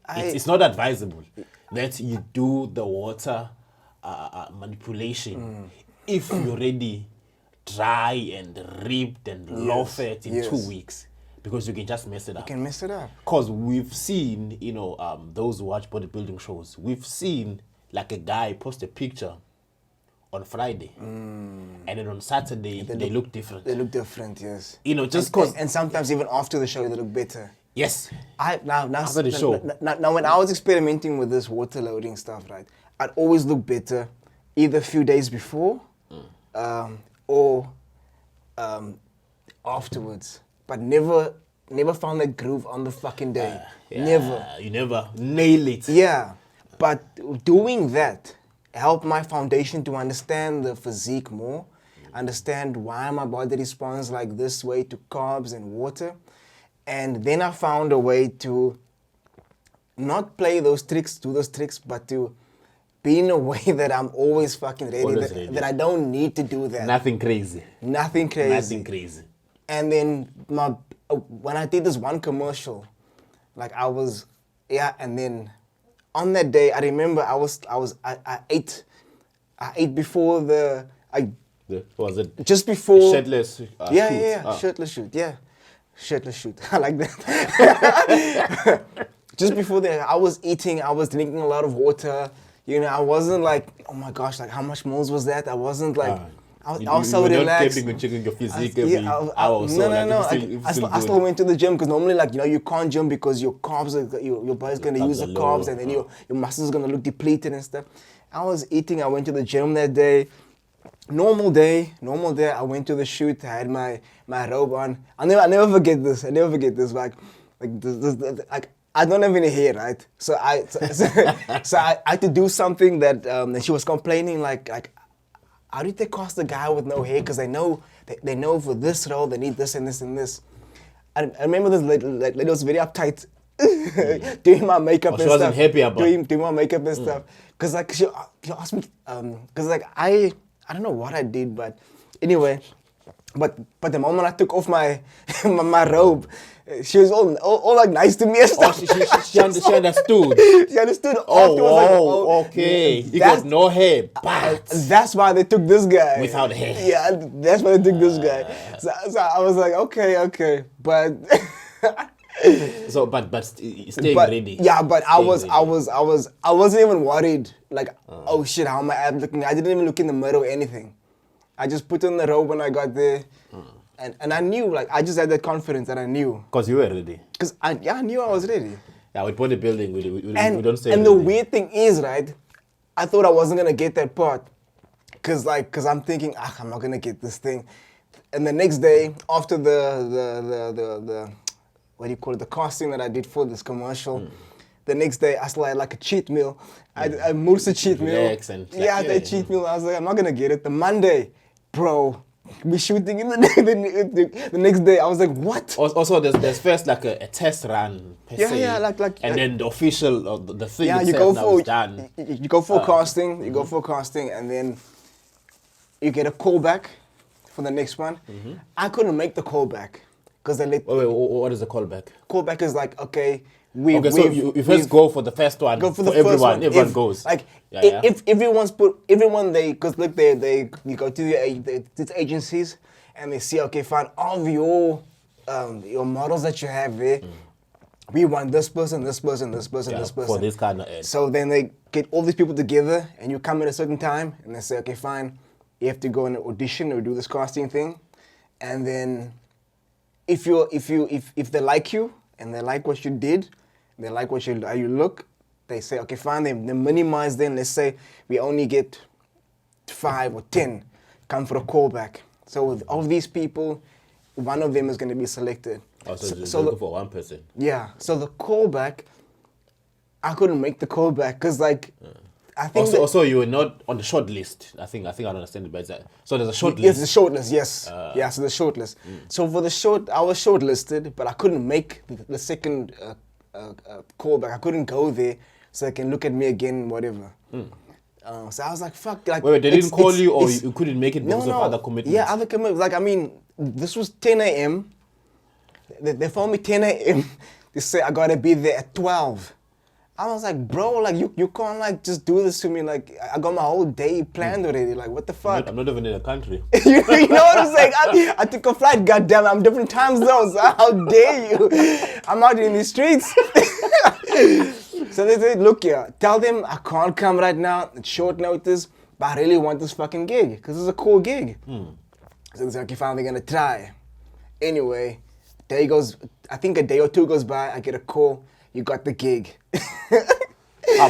It's not advisable that you do the water manipulation if you're already dry and ripped and low fat in 2 weeks, because you can just mess it up. You can mess it up. Because we've seen, those who watch bodybuilding shows, we've seen like a guy post a picture on Friday, and then on Saturday they look different. They look different, yes. You know, just cause. And sometimes even after the show, they look better. Yes. After the show. Now, when I was experimenting with this water loading stuff, right, I'd always look better, either a few days before, or afterwards, but never found that groove on the fucking day. Never. You never nail it. Yeah, but doing that helped my foundation to understand the physique more, understand why my body responds like this way to carbs and water, and then I found a way to not play those tricks, do those tricks, but to be in a way that I'm always fucking ready, that I don't need to do that. Nothing crazy. Nothing crazy. Nothing crazy. And then when I did this one commercial, like and then on that day I remember I ate before was it just before shirtless shoot? Shirtless shoot, shirtless shoot. I like that. Just before that, I was eating, I was drinking a lot of water. You know, I wasn't like, oh my gosh, like how much moles was that? I wasn't like, I was so relaxed. You were not checking your physique every hour or so. No. I still went to the gym because normally, like, you know, you can't gym because your carbs, your body's going to use the carbs and then your muscles are going to look depleted and stuff. I was eating, I went to the gym that day. Normal day. I went to the shoot. I had my robe on. I never forget this. Like I don't have any hair, right? So I had to do something that and she was complaining like how did they cast the guy with no hair? Because they know for this role they need this and this and this. I remember this lady was very uptight doing my makeup and stuff. She wasn't happy about doing my makeup and stuff. Because like she asked me, because like I don't know what I did, but anyway, but the moment I took off my robe, she was all like nice to me and stuff. She understood. She understood. Okay. He got no hair, but that's why they took this guy without hair. Yeah, that's why they took this guy. So I was like, okay, but. But staying ready. Yeah, but I wasn't even worried. Like, oh shit, how am my abs looking? I didn't even look in the mirror or anything. I just put on the robe when I got there, and I knew. Like, I just had that confidence that I knew. Because you were ready. Because I knew I was ready. Yeah, with bodybuilding, we don't say. And ready. the weird thing is, right? I thought I wasn't gonna get that part, cause I'm thinking, I'm not gonna get this thing. And the next day, after the what do you call it, the casting that I did for this commercial, the next day I still had like a cheat meal. I moved a cheat meal. I had that cheat meal. I was like, I'm not gonna get it. The Monday, bro, we shooting in the next day. I was like, what? Also, there's first like a test run per se. Yeah, like and then the official or the thing you itself go now for is done. You go for casting. You go for casting, and then you get a callback for the next one. I couldn't make the callback. Because they let. Wait, what is the callback? Callback is like, okay, so you first go for the first one. Go for the everyone. first one. Everyone goes. Like, if everyone because look, you go to these agencies and they see, okay, fine, all of your models that you have there, we want this person, this person, this person, this person. For this kind of ad. So then they get all these people together and you come at a certain time and they say, okay, fine, you have to go in an audition or do this casting thing, and then. If they like you and they like what you did, they like how you look, they say, okay, fine, they minimize them. Let's say we only get 5 or 10 come for a callback. So with all these people, one of them is going to be selected. Oh, so looking for one person. Yeah. So the callback, I couldn't make the callback because like. I think also, you were not on the short list. I think I don't understand it, but so there's a short list. Yes, the short list. Yes, so the short list. So for I was shortlisted, but I couldn't make the second callback. I couldn't go there, so they can look at me again, whatever. So I was like, fuck. Like, wait, they didn't call you, or you couldn't make it because of other commitments? Yeah, other commitments. Like, I mean, this was 10 a.m. They phoned me 10 a.m. They say I gotta be there at 12. I was like, bro, like you can't like just do this to me. Like I got my whole day planned already. Like what the fuck? I'm not even in the country. you know what I'm saying? I took a flight. Goddamn, I'm different time zones. How dare you? I'm out in the streets. So they said, look here, tell them I can't come right now, it's short notice, but I really want this fucking gig, because it's a cool gig. So it's like, you're finally gonna try. Anyway, day goes, I think a day or two goes by, I get a call, you got the gig.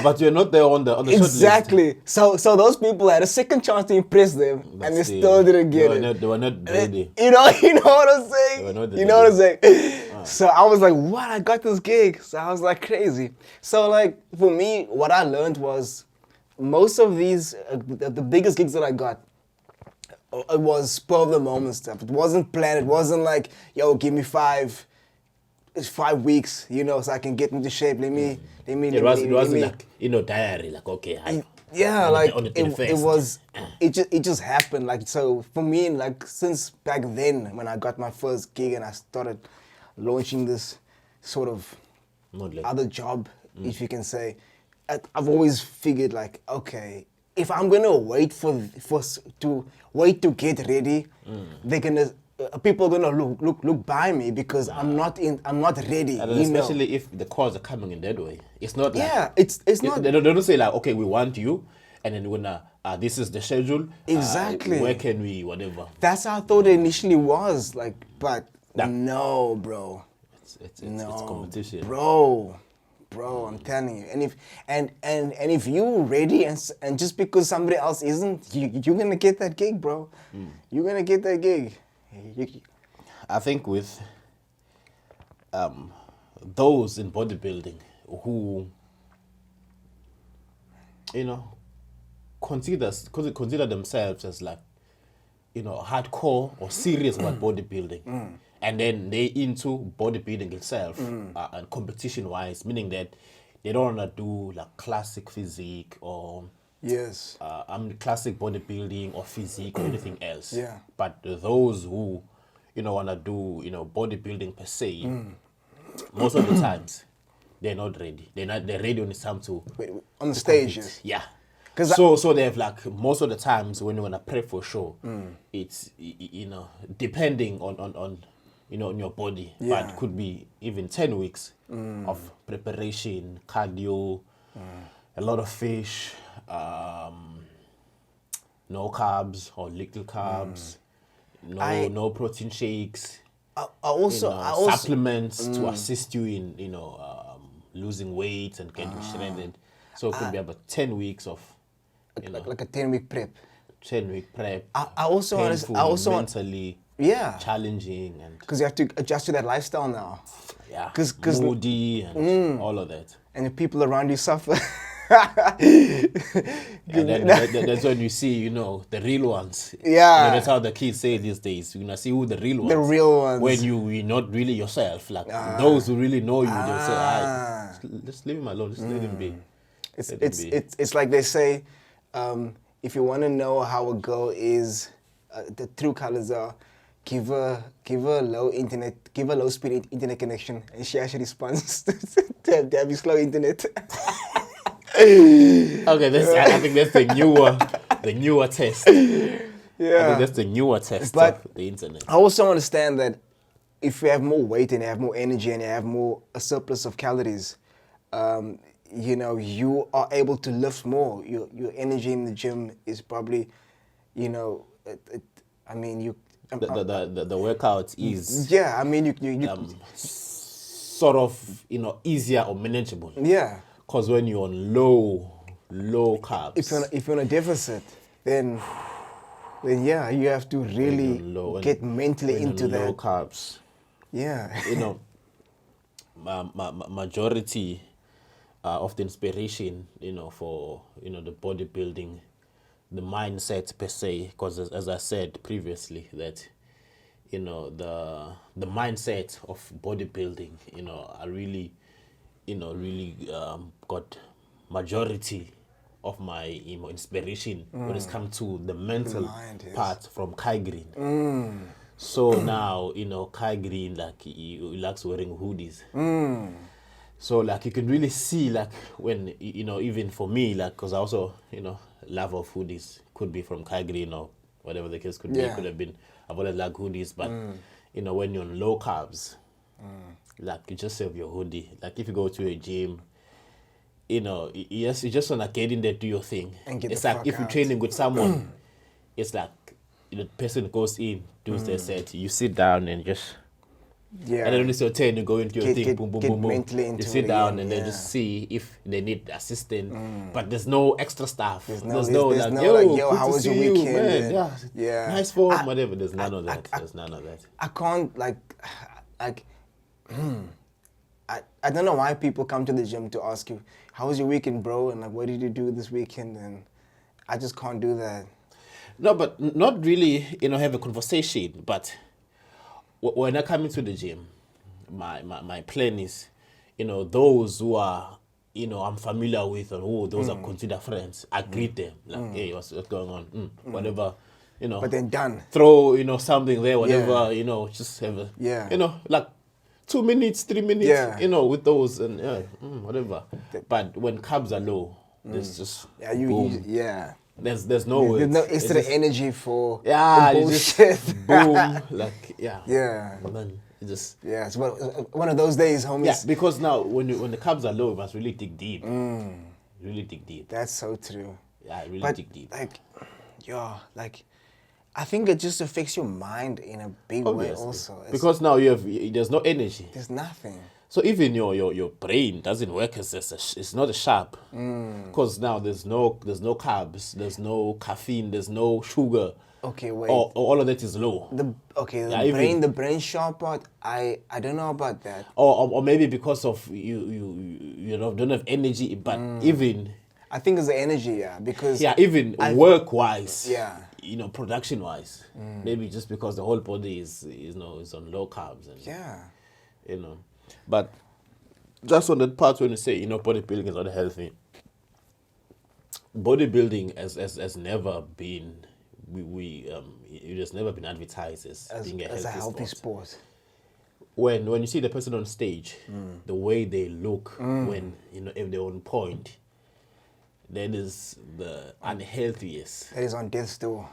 But you're not there on the short list. Exactly. So those people had a second chance to impress them, and they still didn't get it. They were not ready. You know what I'm saying? They were not You know what I'm saying? So I was like, what? I got this gig. So I was like, crazy. So like, for me, what I learned was most of these, the biggest gigs that I got, it was spur of the moment stuff. It wasn't planned. It wasn't like, yo, give me 5 weeks, you know, so I can get into shape. It wasn't like, you know, diary, like, okay. Yeah, like on the it just happened. Like, so for me, like, since back then when I got my first gig and I started launching this sort of other job, if you can say, I've always figured like, okay, if I'm gonna wait to get ready, they're gonna people are gonna look by me because I'm not ready. And especially if the calls are coming in that way, it's not like it's not. They don't say like, okay, we want you, and then we're gonna this is the schedule. Exactly. Where can we whatever? That's how I thought it initially was like, but no, bro. It's competition, bro. I'm telling you, and if you're ready and just because somebody else isn't, you're gonna get that gig, bro. You're gonna get that gig. I think with those in bodybuilding who, you know, consider themselves as like, you know, hardcore or serious about bodybuilding, and then they into bodybuilding itself and competition wise, meaning that they don't want to do like classic physique or classic bodybuilding or physique or anything else. Yeah. But those who, you know, want to do, you know, bodybuilding per se, most of the times they're not ready. They're ready when it's time to on the stages. Yeah. So they have like most of the times when you want to prep for show, it's, you know, depending on you know, on your body, but it could be even 10 weeks of preparation, cardio, a lot of fish, no carbs or little carbs, no protein shakes. I also supplements to assist you in, you know, losing weight and getting shredded. So it could be about 10 weeks of, you know, like a 10-week prep. 10-week prep. I also mentally challenging, and because you have to adjust to that lifestyle now. Yeah, because moody and all of that. And the people around you suffer. And then that's when you see, you know, the real ones. Yeah. You know, that's how the kids say these days. You're gonna see who the real ones. The real ones. When you're not really yourself. Like those who really know you, they'll say, just leave him alone. Just let him be. It's like they say, if you want to know how a girl is, the true colors are, give her low speed internet connection, and she actually responds to have slow internet. Okay, I think that's the newer test. Yeah, I think that's the newer test but of the internet. I also understand that if you have more weight and you have more energy and you have a surplus of calories, you know, you are able to lift more. Your energy in the gym is probably, you know, the workout is I mean you sort of, you know, easier or manageable. Yeah. Because when you're on low carbs, if you're on a deficit, then yeah, you have to really get mentally into that. Low carbs. Yeah. You know, majority of the inspiration, you know, for, you know, the bodybuilding, the mindset per se, because as I said previously, that, you know, the mindset of bodybuilding, you know, are really, you know, got majority of my, you know, inspiration when it's come to the mental part from Kai Green. So now, you know, Kai Green, like, he likes wearing hoodies. So like you can really see, like, when, you know, even for me, like, because I also, you know, love of hoodies, could be from Kai Green or whatever the case could be. It could have been, I've always liked hoodies, but you know, when you're on low carbs, like, you just have your hoodie. Like, if you go to a gym, you know, you just wanna get in there, do your thing. And get it's the like fuck if you're out. training with someone, it's like the person goes in, does their set, you sit down and just. Yeah. And then when it's your turn, you go into your thing, Get- boom, boom, get boom, boom. mentally You into sit it down again, and then yeah. just see if they need assistance. But there's no extra stuff. There's no- no there's like, no, yo, like, yo, good how to was your see you, weekend? man. And- Yeah, yeah. nice form, whatever. There's none of that. There's none of that. I can't like I don't know why people come to the gym to ask you, how was your weekend, bro? And like, what did you do this weekend? And I just can't do that. No, but not really, you know, have a conversation. But when I come into the gym, my plan is, you know, those who are, you know, I'm familiar with or who those are considered friends, I greet them. Like, hey, what's going on? Whatever, you know. But then done. Throw, you know, something there, whatever, Yeah. you know, just have a, Yeah. you know, like 2 minutes, 3 minutes, Yeah. you know, with those and whatever. But when carbs are low, there's just Yeah, boom. yeah. There's no There's words. no It's extra just- energy for yeah, the you just bullshit. boom, like yeah, Yeah. And then you just Yeah, it's one of those days, homies. yeah, because now when the carbs are low, you must really dig deep. Really dig deep. That's so true. Yeah, really But dig deep. like, like, I think it just affects your mind in a big way Obviously. also. Because now there's no energy. There's nothing. So even your brain doesn't work it's not as sharp. Because now there's no carbs, there's no caffeine, there's no sugar. Okay, wait. All of that is low. The Yeah, the brain sharp part. I don't know about that. Or maybe because of you don't have energy, but even I think it's the energy, yeah, because even work wise, Yeah. you know, production wise, maybe just because the whole body is on low carbs and yeah, you know, but just on that part when you say, you know, bodybuilding is not healthy. Bodybuilding has never been it has never been advertised as being a as a healthy healthy sport. sport. When you see the person on stage, the way they look when, you know, if they're on point, that is the unhealthiest. That is on death's door.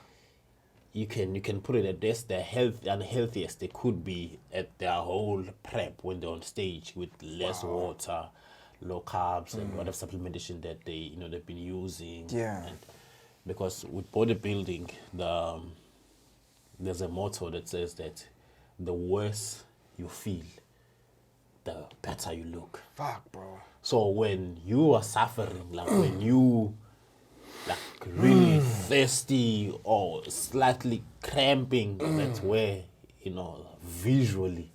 You can put it at this, the unhealthiest they could be at their whole prep when they're on stage with less water, low carbs, and whatever supplementation that they've been using. Yeah. And because with bodybuilding, there's a motto that says that the worse you feel, the better you look. Fuck, bro. So when you are suffering, like when you like really thirsty or slightly cramping, that's where, you know, visually,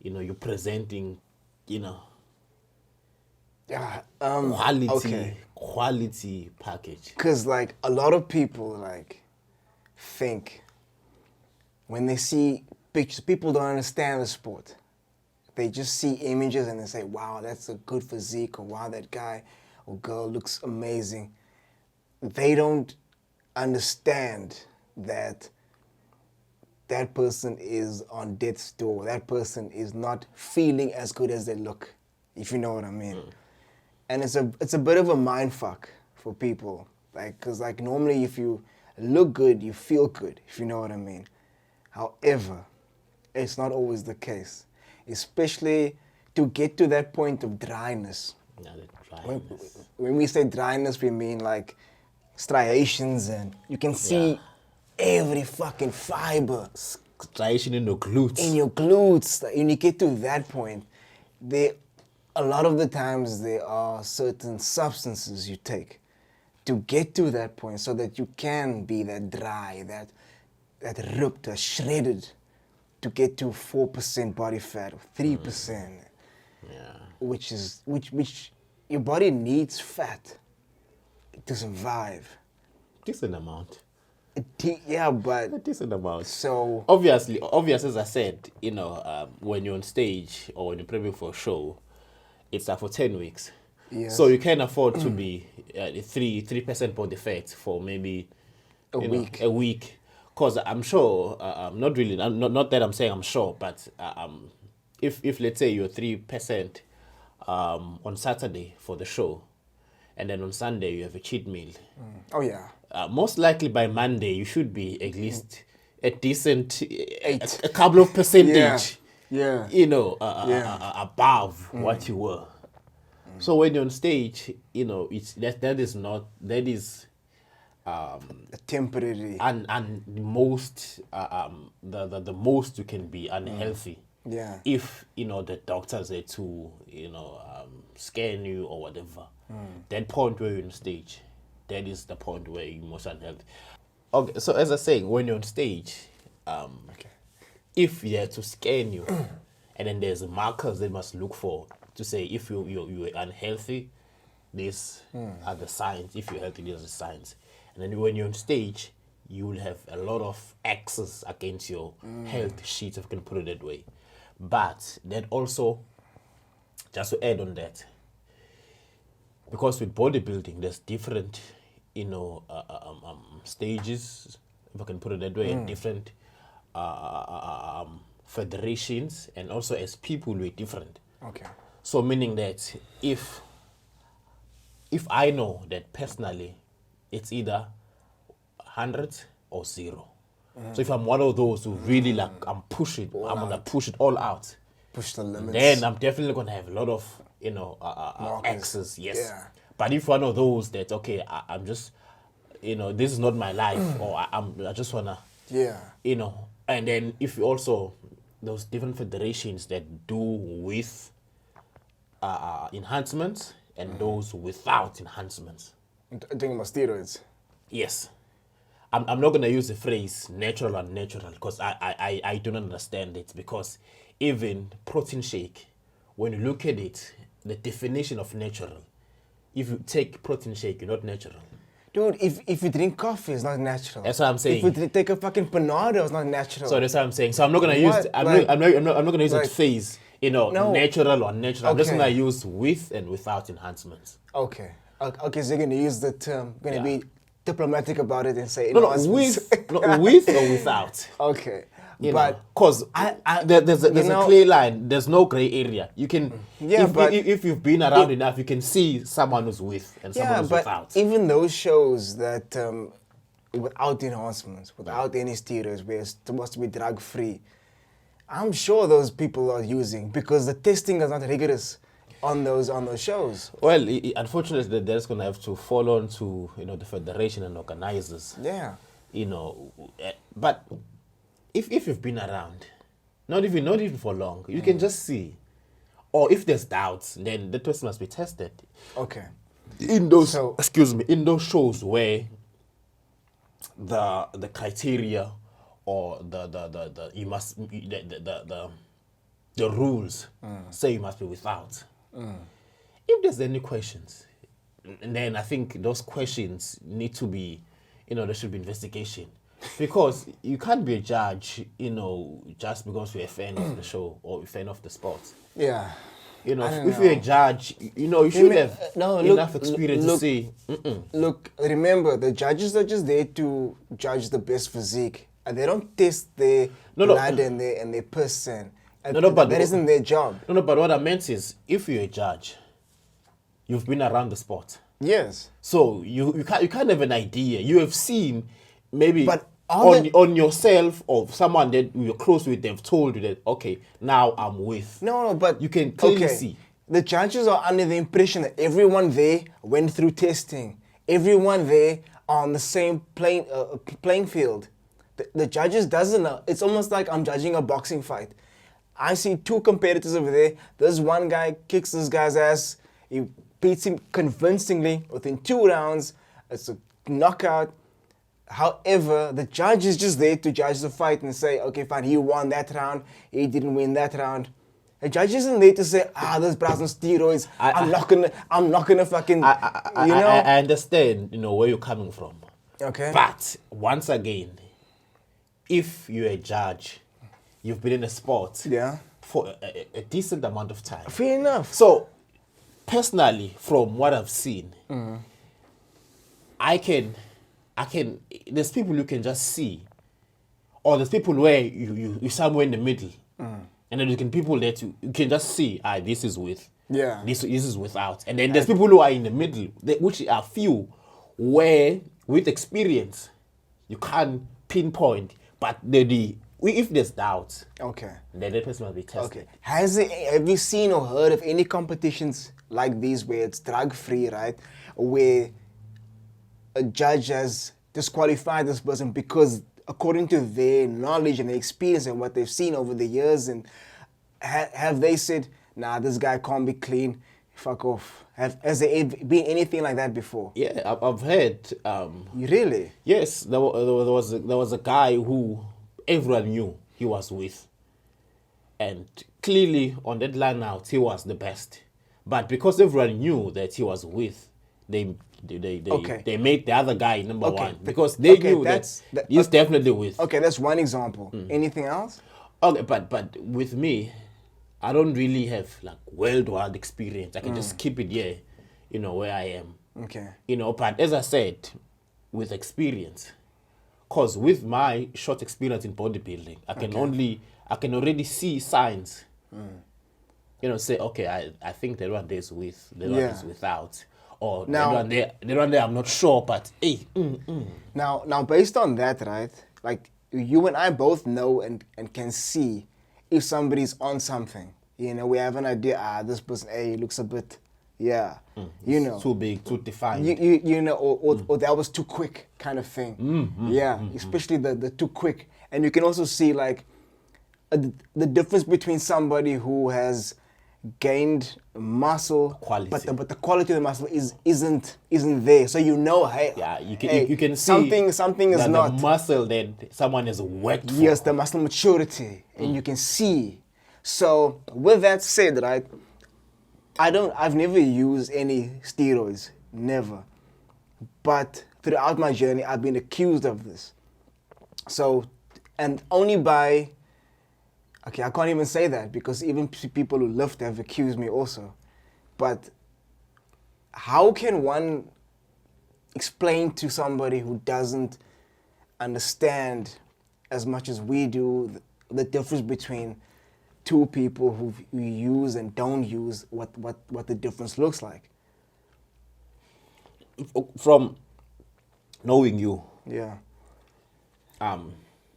you know, you're presenting, you know, Yeah. quality package. Because like a lot of people like think when they see pictures, people don't understand the sport. They just see images and they say, wow, that's a good physique, or wow, that guy or girl looks amazing. They don't understand that that person is on death's door. That person is not feeling as good as they look, if you know what I mean. And it's a bit of a mind fuck for people. Like, cause like normally if you look good, you feel good, if you know what I mean. However, it's not always the case. Especially to get to that point of dryness. Yeah, the dryness. When we say dryness, we mean like striations, and you can see every fucking fiber Striation in the glutes. in your glutes. When you get to that point, a lot of the times there are certain substances you take to get to that point so that you can be that dry, that ripped, that shredded, to get to 4% body fat or 3%. Yeah. Which your body needs fat to survive. Decent amount. Yeah, but A decent amount. so Obvious as I said, you know, when you're on stage or when you're preparing for a show, it's like for 10 weeks. Yes. So you can afford to be 3% body fat for maybe A you know, week. a week. Because I'm sure, not that I'm saying I'm sure, but if let's say you're 3% on Saturday for the show, and then on Sunday you have a cheat meal, oh yeah, most likely by Monday you should be at least a decent 8. a couple of percentage, yeah, you know, Yeah. above what you were. So when you're on stage, you know, it's that is A temporary. and the most the most you can be unhealthy. Yeah. If you know the doctors are to scan you or whatever, that point where you're on stage, that is the point where you're most unhealthy. Okay, so as I was saying, when you're on stage, if you have to scan you, and then there's markers they must look for to say if you're unhealthy, these are the signs. If you're healthy, these are the signs. And then when you're on stage, you will have a lot of X's against your health sheet, if you can put it that way. But that also, just to add on that, because with bodybuilding, there's different, stages, if I can put it that way, and different federations, and also as people, we're different. Okay. So meaning that if I know that personally, it's either 100 or 0. So if I'm one of those who really like, I'm gonna push it all out. Push the limits. Then I'm definitely gonna have a lot of, Markers. X's, yes. Yeah. But if one of those that, okay, I'm just, this is not my life, or I just wanna, Yeah. and then if you also, those different federations that do with enhancements and those without enhancements. I'm talking about steroids. Yes. I'm not going to use the phrase natural and unnatural because I do not understand it, because even protein shake, when you look at it, the definition of natural, if you take protein shake, you're not natural. Dude, if you drink coffee, it's not natural. That's what I'm saying. If you take a fucking Panado, it's not natural. So that's what I'm saying. So I'm not going to use, What? I'm Like- not going to use like- that phrase, No. natural or unnatural. I'm just Okay. going to use with and without enhancements. Okay. Okay, so you're going to use the term, going to Yeah. be diplomatic about it and say No, enhancements. with or without. Okay. But because there's a clear line, there's no gray area. You can, Yeah, but- if you've been around enough, you can see someone who's with and someone Yeah, who's but without. even those shows that without enhancements, without any steroids, where it's supposed to be drug free, I'm sure those people are using, because the testing is not rigorous on those shows. Well, unfortunately, they're just gonna have to fall on to the federation and organizers. Yeah. But if you've been around, not even for long, you can just see. Or if there's doubts, then the person must be tested. Okay. In those So- in those shows where the criteria or the rules say you must be without. If there's any questions, and then I think those questions need to be, there should be investigation, because you can't be a judge, just because you're a fan of the show or a fan of the sport. Yeah. I don't If know. you're a judge, you should have no, enough look, experience look, to see. Look, remember, the judges are just there to judge the best physique. And they don't test their blood and their person. But that isn't their job. No, but what I meant is, if you're a judge, you've been around the sport. Yes. So you can't have an idea. You have seen maybe But on yourself or someone that you're close with, they've told you that, okay, now I'm with. No, but you can clearly see. The judges are under the impression that everyone there went through testing. Everyone there are on the same playing field. The judges doesn't know. It's almost like I'm judging a boxing fight. I see two competitors over there. This one guy kicks this guy's ass. He beats him convincingly within 2 rounds. It's a knockout. However, the judge is just there to judge the fight and say, okay, fine, he won that round. He didn't win that round. The judge isn't there to say, this brow's on steroids. I'm not gonna fucking, I understand, where you're coming from. Okay. But once again, if you're a judge, you've been in a sport for a decent amount of time. Fair enough. So, personally, from what I've seen, I can, there's people you can just see, or there's people where you're somewhere in the middle, and then you can people that you can just see, this is with, this is without, and then there's people who are in the middle, which are few, where with experience, you can't pinpoint, but if there's doubt, Okay. then that person must be tested. Okay. Have you seen or heard of any competitions like these where it's drug-free, right? Where a judge has disqualified this person because according to their knowledge and their experience and what they've seen over the years, and have they said, nah, this guy can't be clean, fuck off. Has there been anything like that before? Yeah, I've heard. You really? Yes, there was a guy who everyone knew he was with, and clearly on that line out he was the best. But because everyone knew that he was with, they made the other guy number one because they knew that he's definitely with. Okay, that's one example. Anything else? Okay, but with me, I don't really have like worldwide experience. I can just keep it here, where I am. Okay. But as I said, with experience, cause with my short experience in bodybuilding, I can already see signs. Say, okay, I think the one day is with, the one is without. Or now, the one day I'm not sure, but hey. Now, based on that, right? Like you and I both know and can see if somebody's on something. We have an idea. This person, looks a bit, too big, too defined. Or that was too quick, kind of thing. Especially the too quick, and you can also see like the difference between somebody who has gained muscle, quality. but the quality of the muscle isn't there. So hey, you can see something is not the muscle that someone has worked for. Yes, the muscle maturity, and you can see. So with that said, right, I've never used any steroids, never. But throughout my journey, I've been accused of this. So, and only by okay, I can't even say that because even people who lift have accused me also. But how can one explain to somebody who doesn't understand as much as we do the difference between two people who use and don't use, what the difference looks like? From knowing you. Yeah.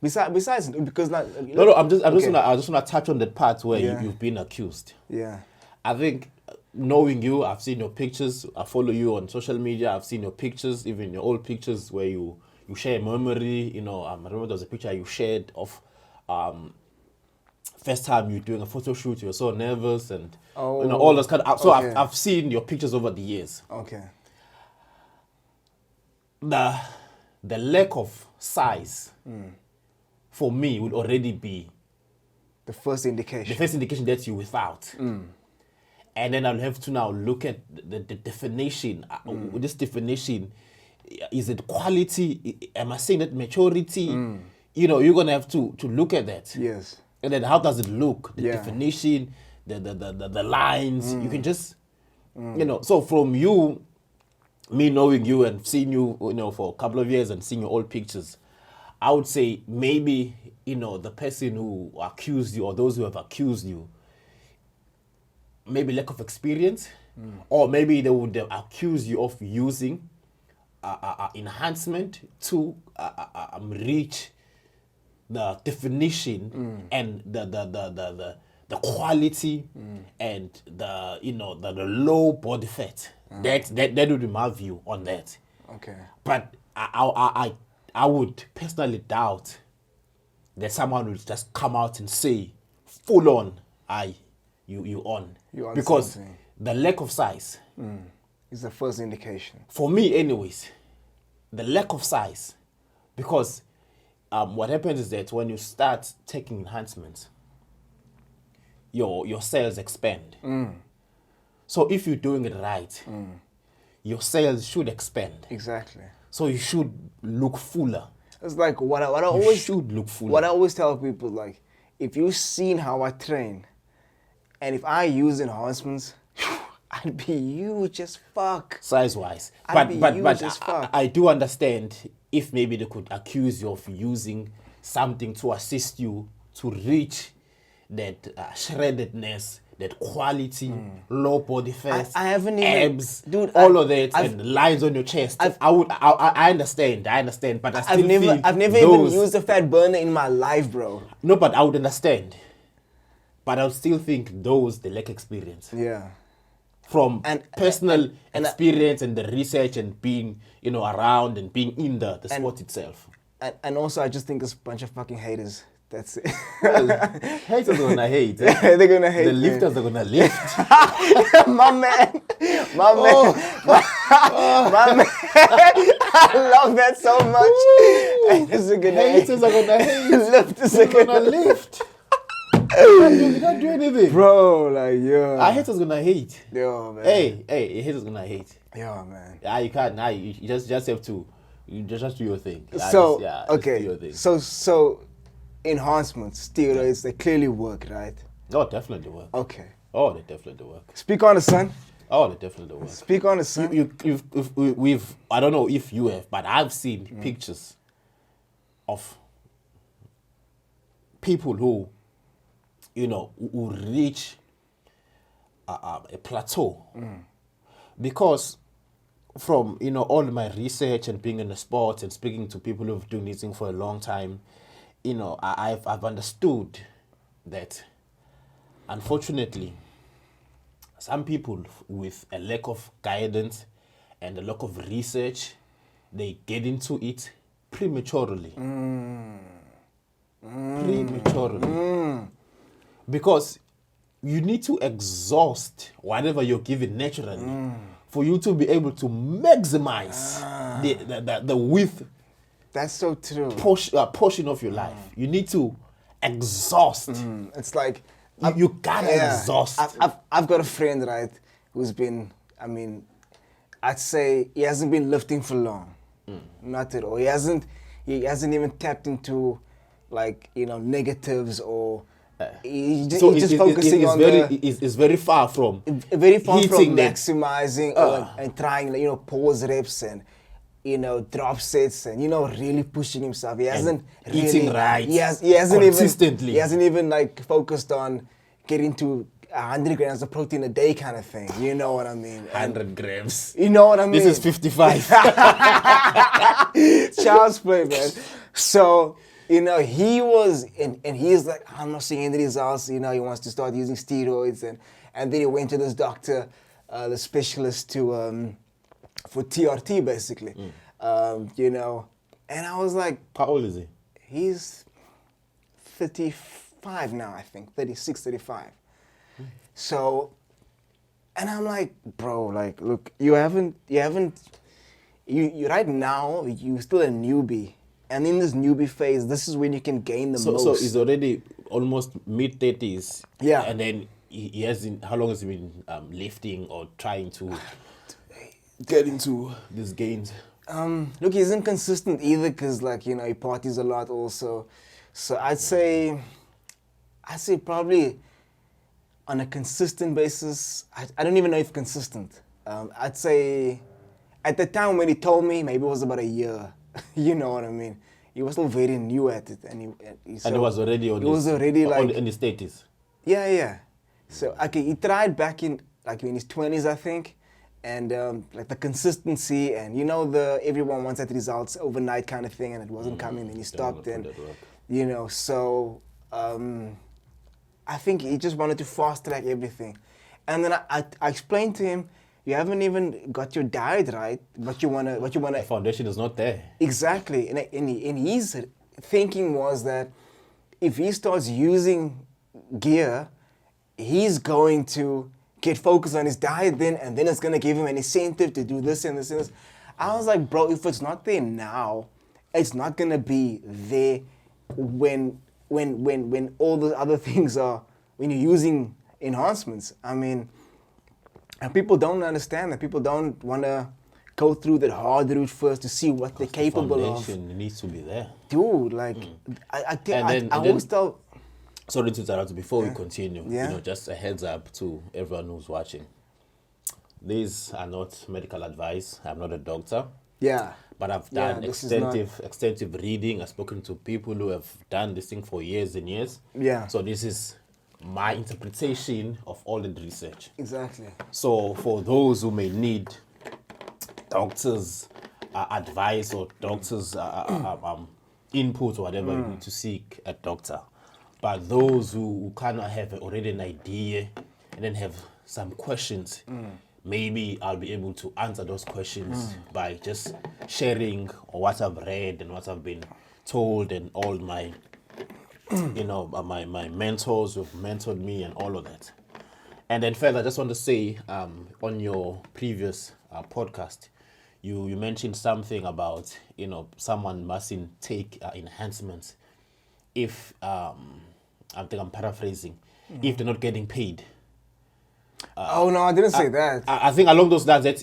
Besides, because not. No. I just wanna touch on that part where you've been accused. Yeah. I think knowing you, I've seen your pictures. I follow you on social media. I've seen your pictures, even your old pictures where you share memory. I remember there was a picture you shared of first time you doing a photo shoot. You were so nervous and all those kind of. So I've seen your pictures over the years. Okay. The lack of size. For me, would already be the first indication. The first indication that you're without. And then I'll have to now look at the definition. This definition, is it quality? Am I saying that maturity? You're going to have to look at that. Yes. And then how does it look? The definition, the lines. You can just, so from you, me knowing you and seeing you, for a couple of years and seeing your old pictures, I would say maybe, the person who accused you or those who have accused you, maybe lack of experience, or maybe they would accuse you of using enhancement to reach the definition and the quality and the low body fat. That would be my view on that. Okay. But I would personally doubt that someone would just come out and say, full on, you on. Because something. The lack of size is the first indication. For me anyways, the lack of size. Because what happens is that when you start taking enhancements, your cells expand. So if you're doing it right, your cells should expand. Exactly. So you should look fuller. It's like what I should look fuller. What I always tell people, like, if you've seen how I train, and if I use enhancements, I'd be huge as fuck. Size-wise. I'd But be huge as fuck. I do understand if maybe they could accuse you of using something to assist you to reach that shreddedness, that quality, low body fat, I haven't even, abs, dude, all of that, and lines on your chest. I understand, but I still I've never even used a fat burner in my life, bro. No, but I would understand. But I would still think those, they lack experience. Yeah. from And- personal and- experience and the research and being, around and being in the sport itself. And also, I just think it's a bunch of fucking haters. That's it. Haters are gonna hate. They're gonna hate. The man. lifters are gonna lift. my man. My man. I love that so much. Haters are gonna Haters are gonna hate. Lifters They're are gonna gonna lift. You can't do anything. Bro, like, yo. Our haters gonna hate. Yo, man. Hey, haters gonna hate. Yo, man. You can't. You just have to. You just do your thing. So, just do okay. your thing. So, enhancements, steroids, they clearly work, right? Oh, definitely work. Okay. Oh, they definitely work. Speak on it, son. Oh, they definitely work. Speak on it, son. We've I don't know if you have, but I've seen pictures of people who, who reach a plateau because from all my research and being in the sport and speaking to people who've doing this thing for a long time, I've understood that unfortunately some people with a lack of guidance and a lack of research, they get into it prematurely. Prematurely. Because you need to exhaust whatever you're given naturally for you to be able to maximize the width That's so true. portion of your life. You need to exhaust. It's like You gotta exhaust. I've got a friend, right, who's been, I'd say he hasn't been lifting for long. Not at all. He hasn't even tapped into negatives or he's just focusing on it's very far from very far from hitting that. maximizing and trying, pause reps and drop sets and really pushing himself. He hasn't eating really, right, He hasn't consistently. He hasn't even focused on getting to 100 grams of protein a day kind of thing. You know what I mean? 100 grams. You know what I mean? This is 55. Child's play, man. So, he was, and he's like, I'm not seeing any results. He wants to start using steroids. And then he went to this doctor, the specialist for TRT, basically. And I was like, How old is he? he's 35 now, I think, 36, 35. So, and I'm like, bro, look, you right now, you're still a newbie. And in this newbie phase, this is when you can gain the most. So he's already almost mid-30s. Yeah. And then he hasn't, how long has he been lifting or trying to get into these gains? Look, he isn't consistent either because, he parties a lot also. So I'd say probably on a consistent basis, I don't even know if consistent. I'd say at the time when he told me, maybe it was about a year. You know what I mean? He was still very new at it, and And he was already on in his 30s. Yeah. So he tried back in his 20s, I think, and the consistency and everyone wants that results overnight kind of thing, and it wasn't coming, and he stopped, and so I think he just wanted to fast track everything, and then I explained to him, you haven't even got your diet right, but you wanna. The foundation is not there. Exactly, and his thinking was that if he starts using gear, he's going to get focused on his diet then, and then it's gonna give him an incentive to do this and this and this. I was like, bro, if it's not there now, it's not gonna be there when all the other things are, when you're using enhancements. And people don't understand that. People don't want to go through that hard route first to see what they're capable of. The foundation needs to be there. Dude, I always tell... Sorry to interrupt before we continue. Yeah. Just a heads up to everyone who's watching. These are not medical advice. I'm not a doctor. Yeah. But I've done this is extensive reading. I've spoken to people who have done this thing for years and years. Yeah. So this is my interpretation of all the research. Exactly. So for those who may need doctors' advice or doctors' input or whatever, you need to seek a doctor. But those who kind of have already an idea and then have some questions. Maybe I'll be able to answer those questions by just sharing what I've read and what I've been told, and all my, my mentors who've mentored me and all of that. And then further, I just want to say, on your previous podcast, you mentioned something about, someone mustn't take enhancements if, I think I'm paraphrasing, if they're not getting paid. Oh no, I didn't say that. I think along those lines, that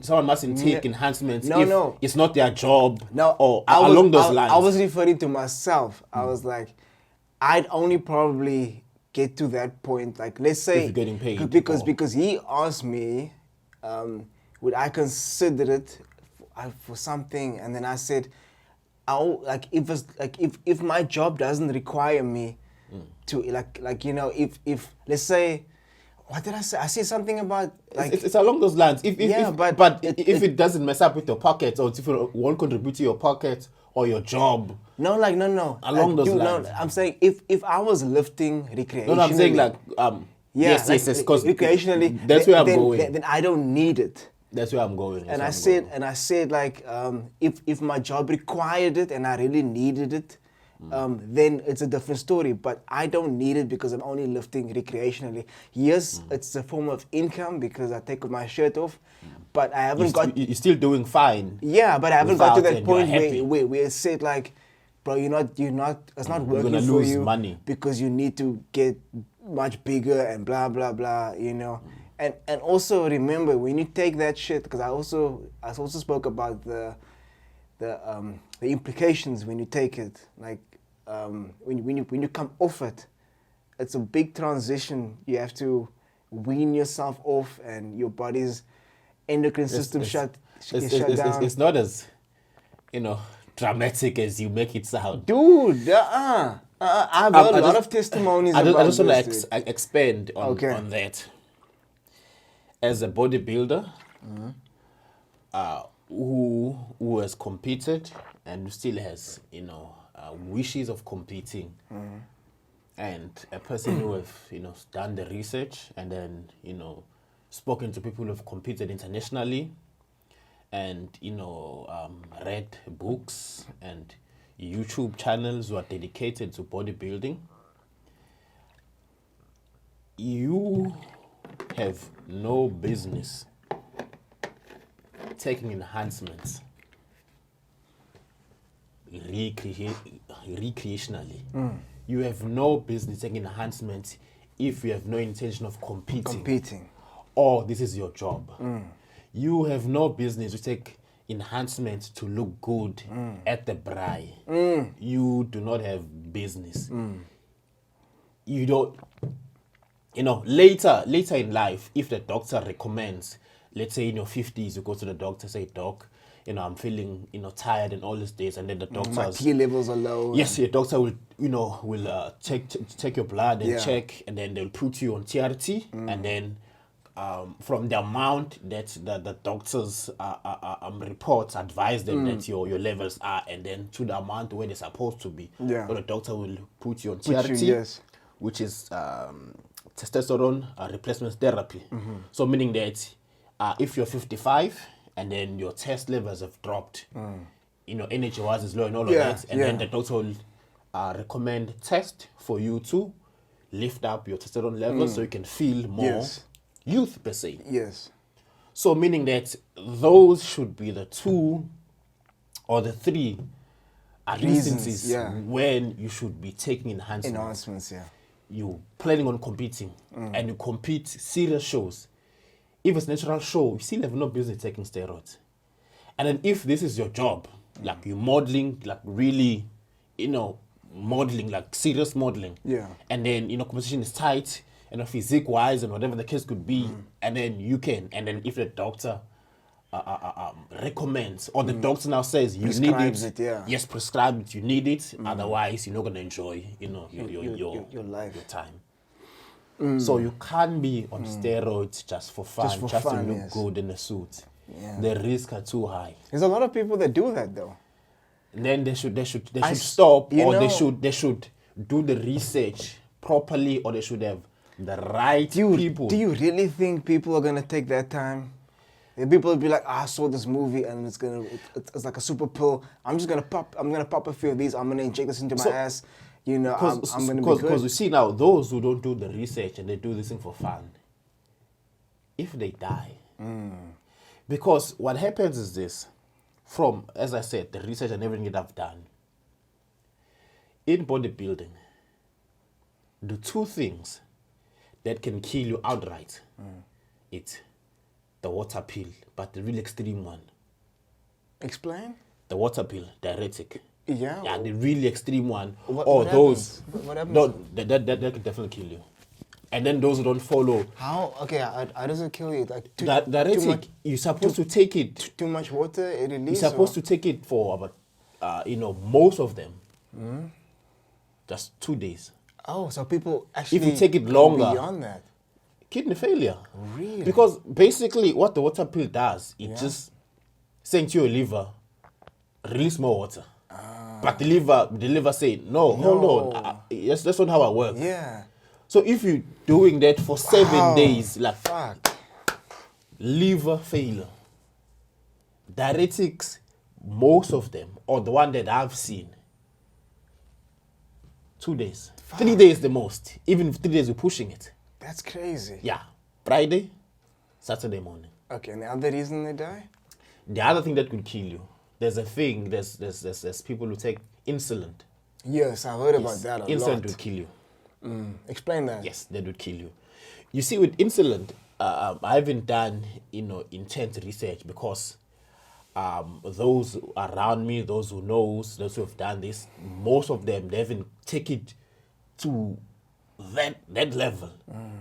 someone mustn't take enhancements if it's not their job. No, or along those lines. I was referring to myself. I was like, I'd only probably get to that point, like, let's say, if you're getting paid, because he asked me, would I consider it for something, and then I said, if my job doesn't require me to if let's say, what did I say? I said something about like it's along those lines. If it doesn't mess up with your pocket, or if it won't contribute to your pocket or your job. No. Along those lines. No, I'm saying if I was lifting recreationally. No, I'm saying yes, because recreationally. That's where I'm going. Then I don't need it. That's where I'm going. And I said like if my job required it and I really needed it, then it's a different story. But I don't need it because I'm only lifting recreationally. Yes, it's a form of income because I take my shirt off, but I haven't you're still doing fine. Yeah, but I haven't got to that and point you're where it said like, bro, it's not working gonna for lose you money because you need to get much bigger and blah blah blah, And also remember, when you take that shit, because I also spoke about the implications when you take it. Like when you come off it, it's a big transition. You have to wean yourself off, and your body's endocrine system shut down. It's not as dramatic as you make it sound, dude. I've heard a lot of testimonies. I just want to expand on that. As a bodybuilder who has competed and still has wishes of competing, and a person who have done the research and then spoken to people who have competed internationally, and read books and YouTube channels who are dedicated to bodybuilding, you have no business taking enhancements recreationally. You have no business taking enhancements if you have no intention of competing. Or this is your job. You have no business to take enhancements to look good at the braai. You do not have business. You don't. Later in life, if the doctor recommends, let's say in your 50s, you go to the doctor, say, doc, I'm feeling, tired and all these days, and then the doctor, my T levels are low. Yes, your doctor will, check your blood and check, and then they'll put you on TRT, and then from the amount that the doctors reports advise them that your levels are, and then to the amount where they're supposed to be, so the doctor will put you on TRT, which is testosterone replacement therapy. So meaning that if you're 55 and then your test levels have dropped, energy-wise is low and all of that, and then the doctor will recommend test for you to lift up your testosterone levels so you can feel more youth per se. Yes. So meaning that those should be the 2 or the 3 instances when you should be taking enhancements. You planning on competing and you compete serious shows. If it's natural show, you still have no business taking steroids. And then if this is your job, like you modeling, like really, modeling, like serious modeling. And then, competition is tight, physique wise and whatever the case could be. And then you can, and then if the doctor recommends, or the doctor now says you need it, yes, prescribe it, you need it, otherwise you're not going to enjoy your life, your time. So you can't be on steroids just for fun, just to look good in a suit. The risks are too high. There's a lot of people that do that though. And then they should stop, or they should do the research properly, or they should have The right people. Do you really think people are gonna take that time? And people will be like, I saw this movie and it's like a super pill. I'm gonna pop a few of these. I'm gonna inject this into my ass. You know, I'm gonna be good. Because you see now, those who don't do the research and they do this thing for fun, if they die, because what happens is this, from, as I said, the research and everything that I've done, in bodybuilding, the two things that can kill you outright, it's the water pill, but the real extreme one. Explain? The water pill, diuretic. Yeah. Yeah, the really extreme one. What those. happens? What happens? No, that can definitely kill you. And then those who don't follow. How? Okay, how does it kill you? Like Diuretic, you're supposed to take it. Too much water, it releases. You're supposed to take it for about, most of them, just 2 days. Oh, so people actually. If you take it go longer, beyond that. Kidney failure. Really? Because basically, what the water pill does, it just saying to your liver, release more water. But the liver say, no, hold on. That's not how it works. Yeah. So if you're doing that for 7 days, like Fuck. liver failure, diuretics, most of them, or the one that I've seen, 2 days, 3 days the most. Even 3 days, you're pushing it. That's crazy. Yeah, Friday, Saturday morning. Okay, and the other reason they die? The other thing that could kill you, there's a thing. There's people who take insulin. Yes, I heard about that a Insulin lot. would kill you. Explain that. Yes, that would kill you. You see, with insulin, I haven't done intense research because those around me, those who knows, those who have done this, most of them they haven't taken it to that level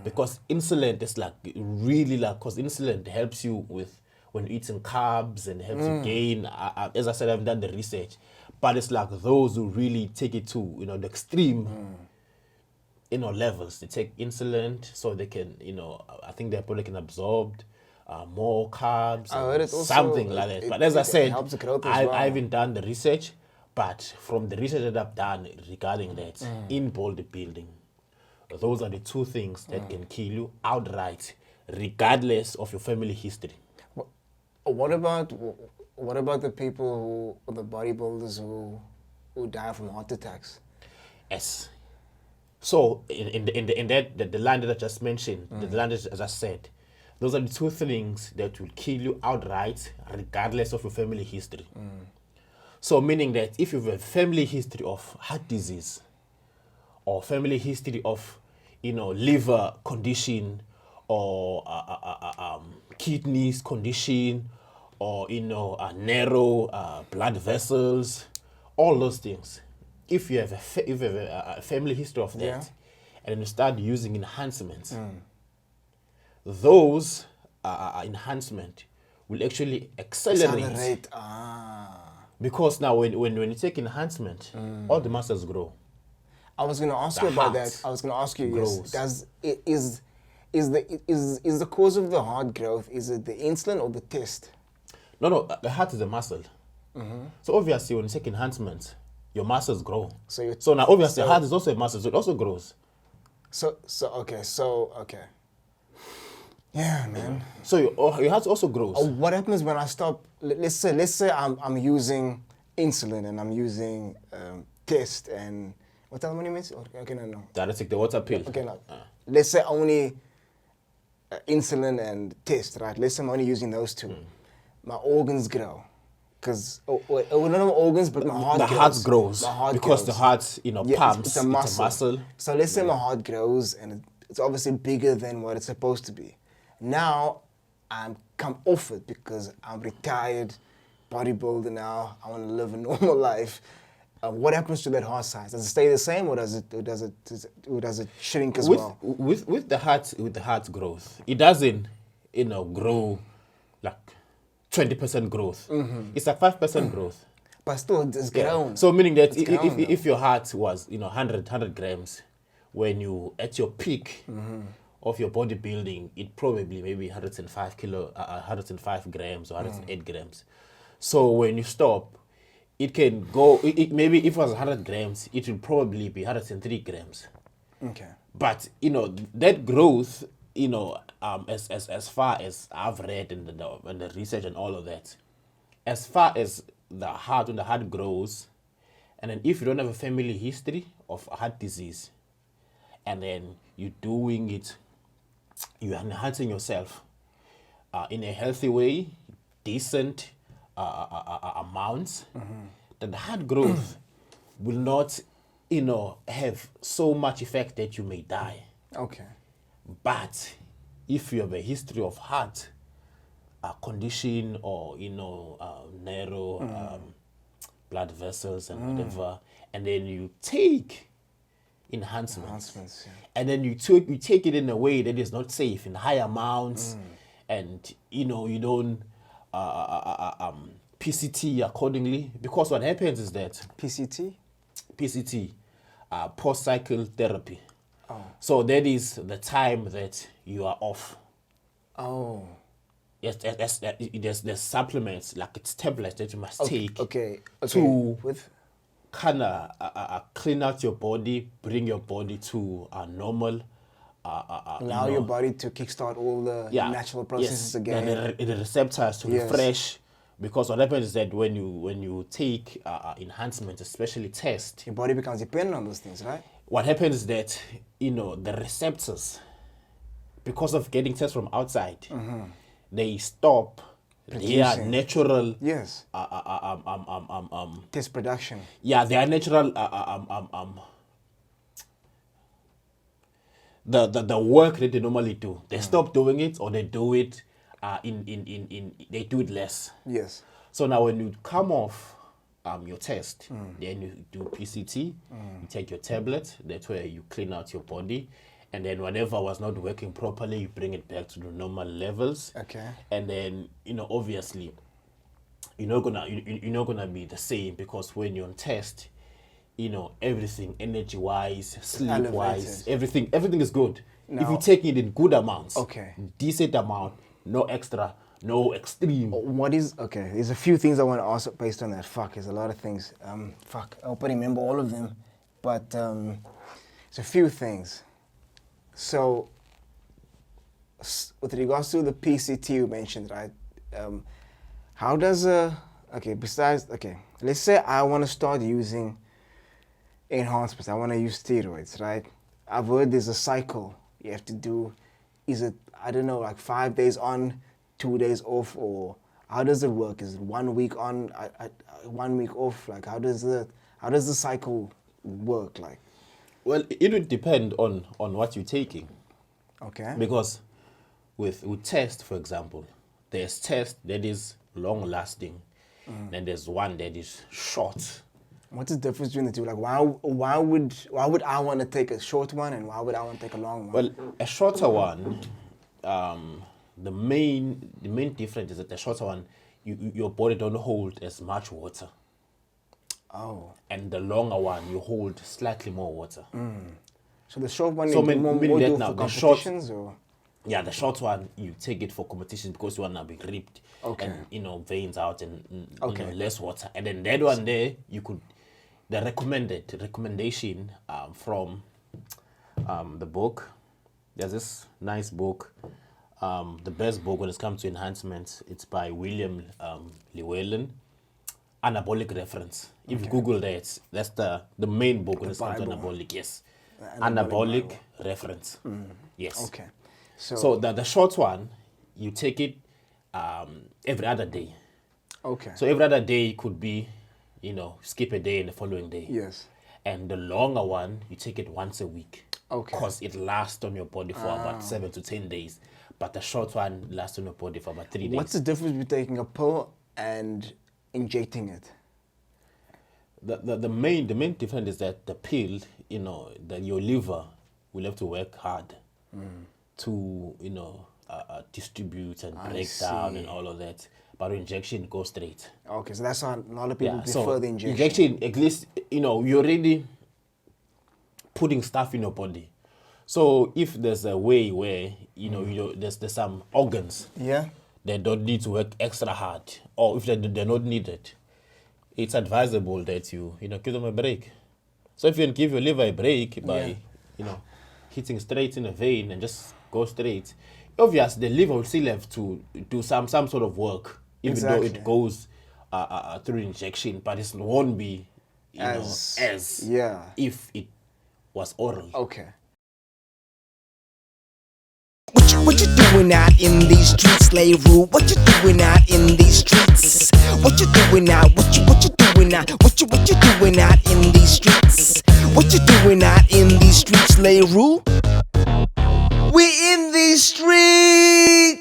because insulin is like really like because insulin helps you with when you're eating carbs and helps you gain. As I said, I haven't done the research, but it's like those who really take it to the extreme. Levels. They take insulin so they can, I think their body can absorb more carbs, I heard it also, something like that. But as I it said, helps the growth as well. I haven't done the research, but from the research that I've done regarding that in bodybuilding, those are the two things that can kill you outright, regardless of your family history. What about the people the bodybuilders who die from heart attacks? Yes. So in the line that I just mentioned, the line that I just said, those are the two things that will kill you outright, regardless of your family history. So meaning that if you have a family history of heart disease, or family history of liver condition, or kidneys condition, or narrow blood vessels, all those things. If you have a family history of that, and you start using enhancements, those enhancement will actually accelerate. Because now when you take enhancement, all the muscles grow. I was going to ask you about that. I was going to ask you, is the cause of the heart growth, is it the insulin or the test? No, the heart is a muscle. So obviously when you take enhancements, your muscles grow. So now obviously the heart is also a muscle, so it also grows. Okay. Yeah, man. So your heart also grows. What happens when I stop? Let's say I'm using insulin and I'm using test and what else you mean? Okay, no. Diuretic, the water pill. Okay, no. Let's say only insulin and test, right? Let's say I'm only using those two. My organs grow. Because, not my organs, but my heart grows. The heart grows. My heart because grows. the heart, pumps. It's a muscle. So let's say my heart grows and it's obviously bigger than what it's supposed to be. Now, I'm come off it because I'm retired, bodybuilder now. I want to live a normal life. What happens to that heart size? Does it stay the same, or does it shrink as well? With the heart growth, it doesn't grow like 20% growth. It's like 5% growth. But still, it's grown. So meaning that if your heart was 100 grams, when you at your peak of your bodybuilding, it probably maybe 105 grams or 108 grams. So when you stop, it can go. Maybe if it was 100 grams, it will probably be 103 grams. Okay. But that growth, as far as I've read in the research and all of that, as far as the heart, when the heart grows, and then if you don't have a family history of heart disease, and then you're doing it, you're enhancing yourself in a healthy way, decent amounts, then the heart growth will not, have so much effect that you may die. Okay. But if you have a history of heart condition or narrow blood vessels and whatever, and then you take enhancements, yeah. and then you take it in a way that is not safe in high amounts, and you don't PCT accordingly, because what happens is that PCT, post-cycle therapy. Oh. So that is the time that you are off. Oh. Yes, there's supplements, like it's tablets that you must take to kind of clean out your body, bring your body to a normal. Allow your body to kickstart all the natural processes again. The receptors to Yes. refresh. Because what happens is that when you take enhancements, especially test, Your body becomes dependent on those things, right? what happens is that the receptors, because of getting tests from outside, they stop their Producing. natural Yes. Test production. their natural the work that they normally do. They stop doing it, or they do it they do it less. Yes. So now when you come off your test, then you do PCT, you take your tablet, that's where you clean out your body, and then whatever was not working properly, you bring it back to the normal levels. Okay. And then, obviously, you're not gonna be the same, because when you're on test, everything, energy-wise, sleep-wise, Elevated. everything is good. If Now- you take it in good amounts, Okay. decent amount, no extra, no extreme. There's a few things I want to ask based on that. There's a lot of things. I hope I remember all of them. But there's a few things. So, with regards to the PCT you mentioned, right? How does let's say I want to start using enhancements. I want to use steroids, right? I've heard there's a cycle you have to do. Is it, I don't know, like 5 days on, 2 days off, or how does it work? Is it 1 week on, 1 week off? Like, how does the cycle work? Like, Well, it would depend on what you're taking. okay. Because with test, for example, there's test that is long lasting, then there's one that is short. What's the difference between the two? Like, why would I want to take a short one, and why would I want to take a long one? Well, a shorter one, the main difference is that the shorter one, your body don't hold as much water. Oh. And the longer one, you hold slightly more water. So the short one, So you mean more that do now, for the short- competitions, or? Yeah, the short one, you take it for competition because you want to be ripped. Okay. And, veins out and, Okay. less water. And then that one there, the recommendation from the book, there's this nice book, the best book when it comes to enhancements, it's by William Llewellyn, Anabolic Reference. If you Google that, that's the main book when it comes to Bible. anabolic, yes. Anabolic Anabolic Reference, yes. Okay. So the short one, you take it every other day. Okay. So every other day could be, skip a day and the following day. Yes. And the longer one, you take it once a week. Okay. Because it lasts on your body for about 7 to 10 days. But the short one lasts on your body for about 3 days. What's the difference between taking a pill and injecting it? The main difference is that the pill, that your liver will have to work hard to, distribute and break down and all of that. But injection goes straight. Okay, so that's why a lot of people Yeah, prefer the injection. Injection, at least, you're already putting stuff in your body. So if there's a way where, there's some organs Yeah. that don't need to work extra hard, or if they're not needed, it's advisable that you give them a break. So if you can give your liver a break by, hitting straight in a vein and just go straight. Obvious, the liver will still have to do some sort of work, even though Exactly. it goes through injection, but it won't be As- as yeah. if it was oral. Okay. What you doing out in these streets, Lay Rule? What you doing out in these streets? What you doing out? What you doing out? What you doing out in these streets? What you doing out in these streets, Lay Rule? We in these streets.